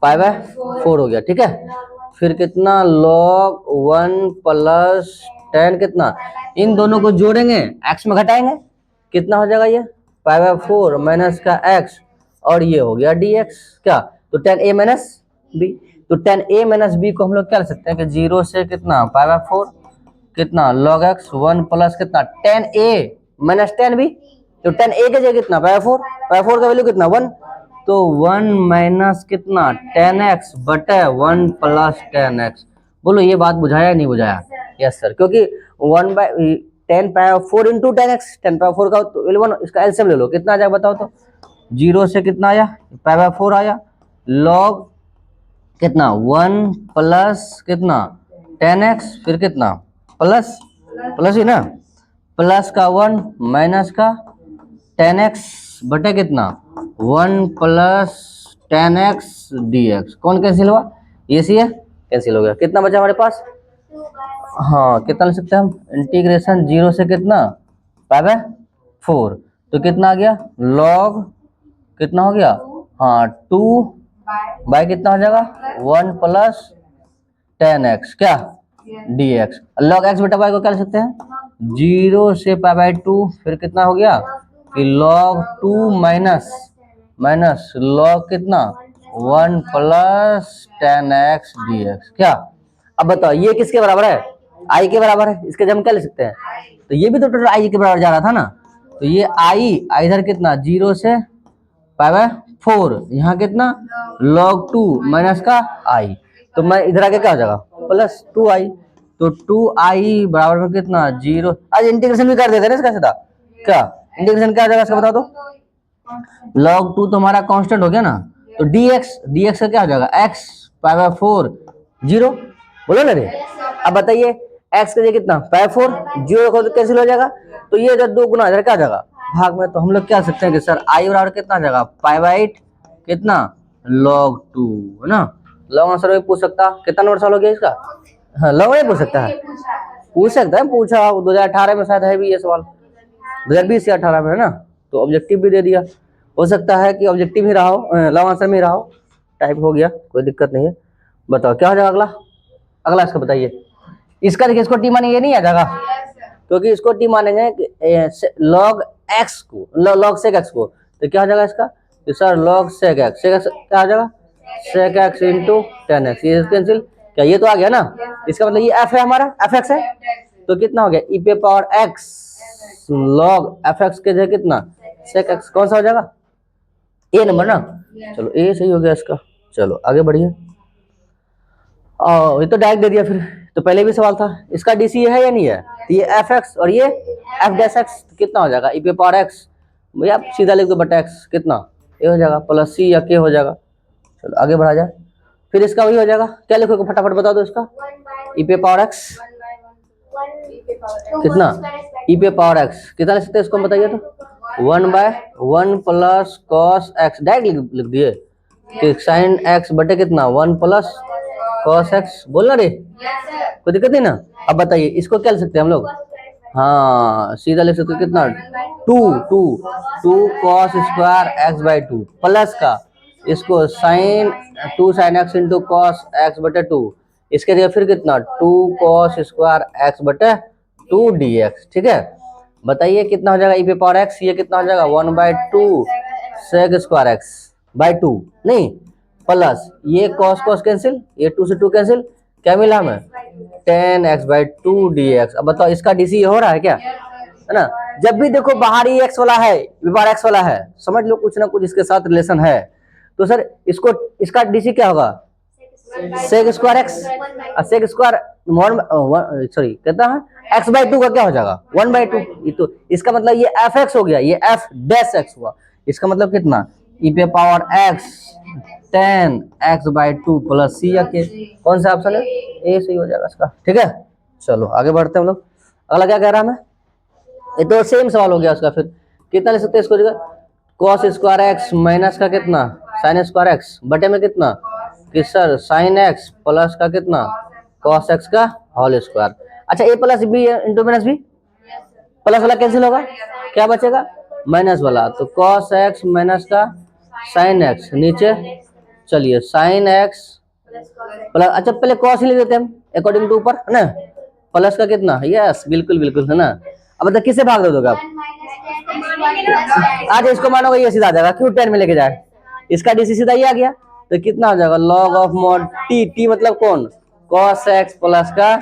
π/4 हो गया, ठीक है। फिर कितना log 1 प्लस 10 कितना, इन दोनों को जोड़ेंगे x में घटाएंगे कितना हो जाएगा ये π/4 माइनस का x, और ये हो गया dx, क्या तो 10a माइनस b, तो 10a माइनस b को हम लोग क्या ले सकते हैं कि 0 से कितना π/4 कितना log x 1 प्लस कितना 10a माइनस 10b, तो 10a के जगह कितना π/4 का वैल्यू कितना 1, तो 1 माइनस कितना 10x बटे 1 प्लस 10x। बोलो ये बात बुझाया नहीं बुझाया, यस सर, क्योंकि 1/10 इंटू 10x 10 का वैल्यू 1, इसका एलसीएम ले लो कितना आ जाएगा बताओ तो, 0 से कितना आया π/4 आया, log कितना 1 प्लस कितना 10x, फिर कितना प्लस ही ना, प्लस का 1 माइनस का 10x बटे कितना 1 प्लस 10x dx, कौन कैंसिल हुआ ये सी है कैंसिल हो गया, कितना बचा हमारे पास, हाँ कितना ले सकते हैं हम इंटीग्रेशन 0 से कितना π/4, तो कितना आ गया log कितना हो गया, हाँ 2 बाय कितना हो जाएगा 1 प्लस 10x क्या dx, log x बटा y को क्या ले सकते हैं 0 से π/2, फिर कितना हो गया कि log 2 माइनस log कितना 1 प्लस 10x dx, क्या। अब बताओ ये किसके बराबर है i के बराबर है, इसके हम क्या ले सकते हैं, तो ये भी तो टोटल i के बराबर जा रहा था ना, तो ये i इधर कितना 0 से पाई बाय 4, यहाँ कितना log 2 माइनस का आई, तो मैं इधर आके क्या हो जाएगा प्लस 2i, तो 2i बराबर में कितना 0। आज इंटीग्रेशन भी कर देते हैं इसका सीधा, क्या इंटीग्रेशन क्या हो जाएगा इसका बता दो। log 2 तो हमारा कांस्टेंट हो गया ना, तो dx का क्या हो जाएगा x पाई बाय 4 0, बोलो ना रे। अब बताइए x का ये कितना पाई 4 0 को तो कैंसिल हो जाएगा, तो ये जब 2 गुना इधर क्या हो जाएगा भाग में, तो हम लोग क्या सकते हैं कि सर i बराबर कितना आ जाएगा पाई बाय 8 कितना log 2, है ना। लॉन्ग आंसर में पूछ सकता, कितना नंबर सॉल्व हो गया इसका, हाँ लॉन्ग नहीं पूछ सकता है, पूछ सकता है, पूछा 2018 में शायद है भी ये सवाल, 2020 या 18 में, है ना। तो ऑब्जेक्टिव भी दे दिया, हो सकता है कि ऑब्जेक्टिव ही रहा हो, लॉन्ग आंसर में ही रहा हो, टाइप हो गया, कोई दिक्कत नहीं है। बताओ क्या हो जाएगा अगला, अगला इसका बताइए। इसका देखिए, इसको टी माने ये नहीं आ जाएगा, क्योंकि इसको टी मानेंगे log x को, log sec x को, तो क्या हो जाएगा इसका, तो सर log sec x क्या हो जाएगा sec x इंटू 10x, ये कैंसिल, क्या ये तो आ गया ना, इसका मतलब ये f है हमारा, fx है, तो कितना हो गया e पे पावर x log fx के जगह कितना sec x, कौन सा हो जाएगा ए नंबर ना, चलो ए सही हो गया इसका। चलो आगे बढ़िए, ये तो डायरेक्ट दे दिया फिर, तो पहले भी सवाल था, इसका डीसी है या नहीं है, तो ये एफ एक्स और ये एफ डैश एक्स कितना हो जाएगा, ई पे पावर एक्स, भैया सीधा लिख दो बटा एक्स कितना ए हो जाएगा प्लस सी या के हो जाएगा। चलो आगे बढ़ा जाए, फिर इसका वही हो जाएगा, क्या लिखोगे फटाफट बता दो इसका, ई पे पावर एक्स कितना, ई पे पावर एक्स कितना लिख सकते हैं इसको बताइए, तो 1/1 प्लस कॉस एक्स, डायरेक्ट लिख दिए कि साइन एक्स बटे कितना 1 प्लस कॉस एक्स, बोलना रे कोई दिक्कत नहीं ना। अब बताइए इसको क्या लिख सकते हैं हम लोग, हाँ सीधा लिख सकते हैं कितना 2 cos square X by 2 plus का इसको sine 2 sine X into cos X बटे 2, इसके जगह फिर कितना 2 कॉस स्क्वायर एक्स बटे 2 डी एक्स, ठीक है। बताइए कितना हो जाएगा ई पे पावर एक्स, ये कितना हो जाएगा 1/2 सेक स्क्वायर एक्स बाई 2 नहीं, प्लस ये कॉस कॉस कैंसिल, ये 2 से 2 कैंसिल, क्या मिला हमें 10x/2 dx। अब बताओ इसका डीसी हो रहा है क्या, है ना। जब भी देखो बाहर ही एक्स वाला है, बाहर एक्स वाला है, समझ लो कुछ ना कुछ इसके साथ रिलेशन है, तो सर इसको इसका डीसी क्या होगा sec square X, sec square sorry कहता है x/2 का क्या हो जाएगा 1/2, तो इसका मतलब ये एफ एक्स हो गया, ये एफ डैश एक्स हुआ, इसका मतलब कितना ई पे power x 10x/2 plus C या के, कौन सा ऑप्शन है ए सही हो जाएगा इसका, ठीक है। चलो आगे बढ़ते हैं हम लोग, अगला क्या कह रहा है मैं, ये तो सेम सवाल हो गया उसका, फिर कितना ले सकते हैं इसको जगह कॉस स्क्वायर एक्स माइनस का कितना साइन स्क्वायर एक्स बटे में कितना कि सर साइन एक्स प्लस का कितना कॉस एक्स का होल स्क्वायर। अच्छा A plus B into minus B, plus वाला कैंसिल होगा, क्या बचेगा माइनस वाला, तो कॉस एक्स माइनस का साइन एक्स नीचे, चलिए साइन एक्स प्लस, अच्छा पहले कॉस ही ले लेते हैं हम अकॉर्डिंग टू ऊपर, है ना, प्लस का कितना यस बिल्कुल बिल्कुल, है ना। अब मतलब किससे भाग दोगे आप, आज इसको मानोगे ये सीधा आ जाएगा, क्यों 10 में लेके जाए, इसका डीसी सीधा ही आ गया, तो कितना हो जाएगा log of mod T, T मतलब कौन कॉस एक्स प्लस का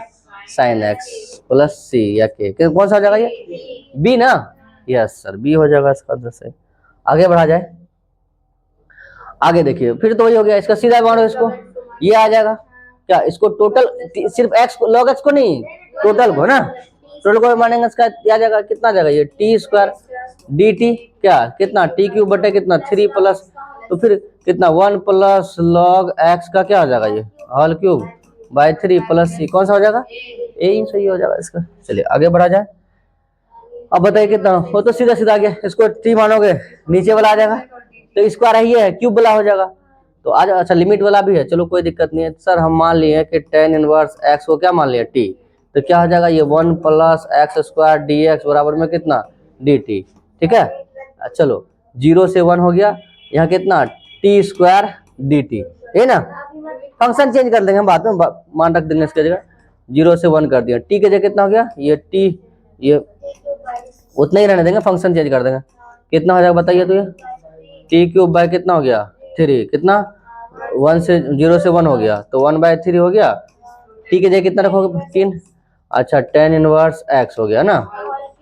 साइन एक्स प्लस सी या के, कौन सा हो जाएगा ये बी ना, यस सर बी हो जाएगा इसका आंसर से। आगे बढ़ा जाए, आगे देखिए फिर तो वही हो गया, इसका सीधा मानो इसको ये आ जाएगा क्या, इसको टोटल सिर्फ एक्स को लॉग एक्स को नहीं टोटल को ना, टोटल को मानेंगे इसका आ जाएगा कितना जाएगा ये टी स्क्वायर डी टी क्या कितना टी क्यूब बटे कितना 3 प्लस, तो फिर कितना 1 प्लस लॉग एक्स का क्या हो जाएगा ये होल क्यूब बाई 3 प्लस सी, कौन सा हो जाएगा ए ही सही हो जाएगा इसका। चलिए आगे बढ़ा जाए, अब बताइए कितना, वो तो सीधा सीधा आ गया, इसको टी मानोगे नीचे वाला आ जाएगा, तो स्क्वायर ही है क्यूब वाला हो जाएगा, तो आज अच्छा लिमिट वाला भी है, चलो कोई दिक्कत नहीं है सर, हम मान लिए कि tan इनवर्स x को क्या मान लिया t, तो क्या हो जाएगा ये 1 plus x square D x बराबर में कितना डी टी, ठीक है। चलो 0 से 1 हो गया, यहाँ कितना टी स्क्वायर डी टी, है ना, फंक्शन चेंज कर देंगे हम बाद में, मान रख देंगे इसके जगह 0 से 1 कर दिया, टी के जगह कितना हो गया ये टी, ये उतना ही रहने देंगे, फंक्शन चेंज कर देंगे, कितना हो जाएगा बताइए, तो ये टी क्यूब बाय कितना हो गया 3, कितना 1 से 0 से 1 हो गया, तो 1/3 हो गया, टी के जगह कितना रखोगे 3, अच्छा tan इनवर्स x हो गया ना,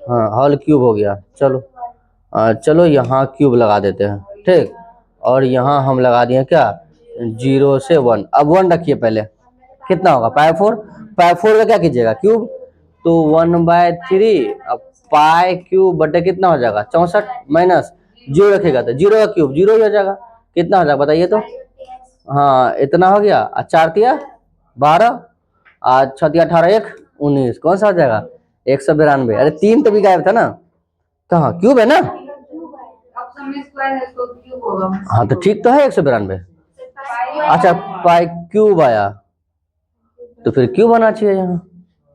हाँ होल क्यूब हो गया, चलो चलो यहाँ क्यूब लगा देते हैं, ठीक, और यहाँ हम लगा दिए क्या 0 से 1। अब 1 रखिए पहले, कितना होगा पाई 4। पाई 4 का क्या कीजिएगा क्यूब, तो 1/3 अब पाई क्यूब बटे कितना हो जाएगा 64 माइनस 0 रखेगा तो 0 का क्यूब 0 ही हो जाएगा। कितना हो जाएगा बताइए तो, हाँ इतना हो गया। 4 तिया 12, 6 तिया 18, 1 19, कौन सा हो जाएगा 192। अरे 3 तो भी गायब था ना, कहाँ क्यूब है ना, हाँ तो ठीक तो है 192। अच्छा पाई क्यूब आया तो फिर क्यूब आना चाहिए यहाँ,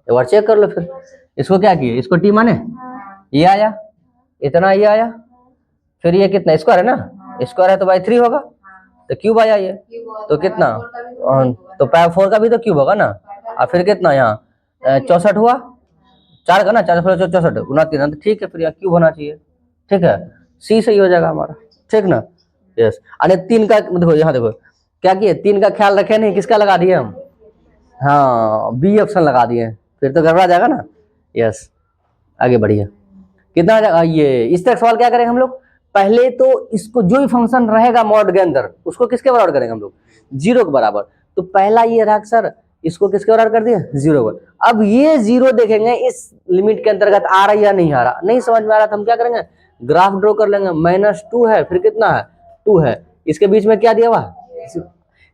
एक बार चेक कर लो। फिर इसको क्या किए, इसको टी माने, ये आया इतना, ये आया, फिर ये कितना स्क्वायर है ना, स्क्वायर है तो बाई 3 होगा, तो क्यूब आया ये, तो कितना तो पाई 4 का भी तो क्यूब होगा ना। और फिर कितना यहाँ 64 हुआ, 4 का ना, 4 64 गुना 3, तो ठीक है फिर यहाँ क्यूब होना चाहिए। ठीक है, सी सही हो जाएगा हमारा, ठीक ना। यस, अरे 3 का देखो, यहाँ देखो क्या किए, 3 का ख्याल रखे नहीं, किसका लगा दिए हम, हाँ बी ऑप्शन लगा दिए, फिर तो गड़बड़ा जाएगा ना। यस, आगे बढ़िए, कितना आ जाएगा ये। इस तरह सवाल क्या करेंगे हम लोग, पहले तो इसको जो भी फंक्शन रहेगा मॉड के अंदर उसको किसके बराबर करेंगे हम लोग, 0 के बराबर। तो पहला ये रहा सर, इसको किसके बराबर कर दिया 0 को। अब ये 0 देखेंगे इस लिमिट के अंतर्गत आ रहा या नहीं आ रहा, नहीं समझ में आ रहा तो हम क्या करेंगे, ग्राफ ड्रॉ कर लेंगे। -2 है, फिर कितना है 2 है, इसके बीच में क्या दिया हुआ,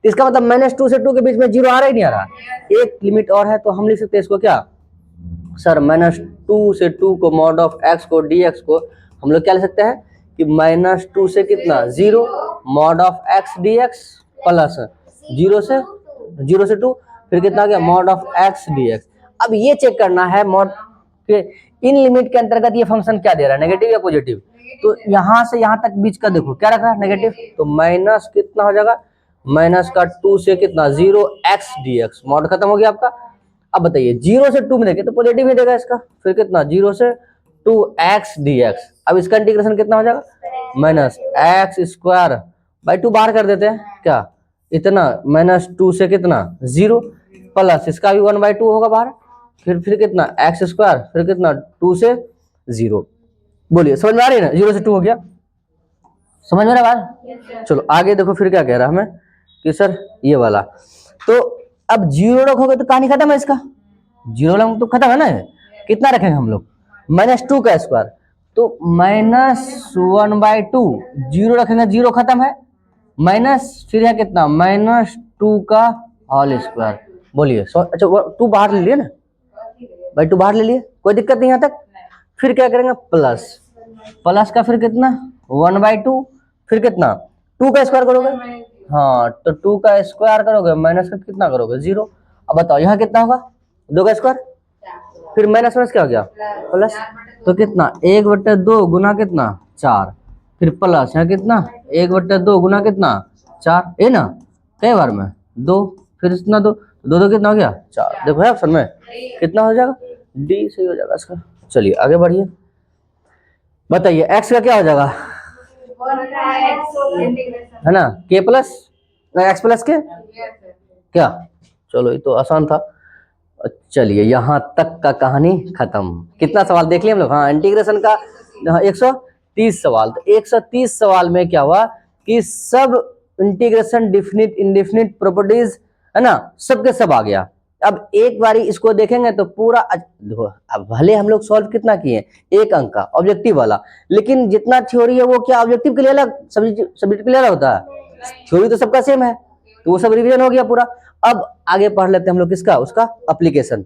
इसका मतलब -2 से 2 के बीच में 0 आ रहा ही नहीं आ रहा। एक लिमिट और है तो हम लिख सकते हैं इसको क्या सर, -2 से 2 को मॉड ऑफ x को dx को हम लोग क्या लिख सकते हैं कि -2 से कितना 0 mod of x dx plus 0 से 2 फिर कितना आ गया मॉड ऑफ x dx। अब ये चेक करना है मॉड के इन लिमिट के अंतर्गत ये फंक्शन क्या दे रहा है, नेगेटिव या पॉजिटिव। तो यहाँ से यहाँ तक बीच का देखो क्या रखा है नेगेटिव, तो माइनस कितना हो जाएगा, -2 से कितना 0 x dx, मॉड खत्म हो गया आपका। अब बताइए 0 से 2 में देखे तो पॉजिटिव ही देगा इसका, फिर कितना 0 से 2 x dx। अब इसका इंटीग्रेशन कितना हो जाएगा, -x² बाई 2 बाहर कर देते हैं क्या, इतना -2 से कितना 0 प्लस इसका भी 1/2 होगा बाहर, फिर कितना x², फिर कितना 2 से 0। बोलिए समझ में आ रही है ना, 0 से 2 हो गया, समझ में आ रहा बात। चलो आगे देखो फिर क्या कह रहा है हमें कि सर ये वाला, तो अब 0 रखोगे तो कहानी खत्म है इसका, 0 लंग तो खत्म है ना। कितना रखेंगे हम लोग -2 का स्क्वायर, तो -1/2 0 रखेंगे, 0 खत्म है, माइनस फिर है कितना -2 का होल स्क्वायर। बोलिए अच्छा 2 बाहर ले लिए ना, भाई 2 बाहर ले लिए, कोई दिक्कत नहीं यहाँ तक। फिर क्या करेंगे प्लस का फिर कितना 1/2, फिर कितना 2 का स्क्वायर करोगे, हाँ तो 2 का स्क्वायर करोगे माइनस का कितना करोगे 0। अब बताओ यहाँ कितना होगा 2 का स्क्वायर, फिर माइनस क्या हो गया प्लस, तो कितना 1/2 गुना कितना 4, फिर प्लस यहाँ कितना 1/2 गुना कितना 4, है ना कई बार में 2, फिर इतना 2 2 कितना हो गया 4। देखो है ऑप्शन में कितना हो जाएगा, डी सही हो जाएगा इसका। चलिए आगे बढ़िए, बताइए x का क्या हो जाएगा, है ना k प्लस x प्लस के क्या, चलो ये तो आसान था। चलिए यहाँ तक का कहानी खत्म। कितना सवाल देख लिया हम लोग, हाँ इंटीग्रेशन का 130 सवाल। तो 130 सवाल में क्या हुआ कि सब इंटीग्रेशन डिफिनिट इंडेफिनिट प्रॉपर्टीज है ना, सबके सब आ गया। अब एक बारी इसको देखेंगे तो पूरा देखो, अब भले हम लोग सॉल्व कितना किए एक अंक का ऑब्जेक्टिव वाला, लेकिन जितना थ्योरी है वो क्या ऑब्जेक्टिव के लिए अलग, सब्जेक्टिव के लिए अलग होता है, थ्योरी तो सबका सेम है, तो वो सब रिवीजन हो गया पूरा। अब आगे पढ़ लेते हैं हम लोग किसका, उसका एप्लीकेशन,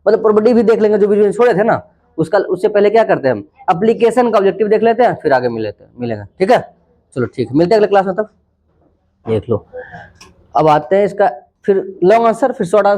मतलब प्रॉपर्टी भी देख लेंगे जो भी छोड़े थे ना उसका। उससे पहले क्या करते हैं हम एप्लीकेशन का ऑब्जेक्टिव देख लेते हैं, फिर आगे मिलेंगे ठीक है। चलो ठीक है, मिलते हैं अगले क्लास में, तब देख लो। अब आते हैं इसका फिर लॉन्ग आंसर फिर शॉर्ट आंसर।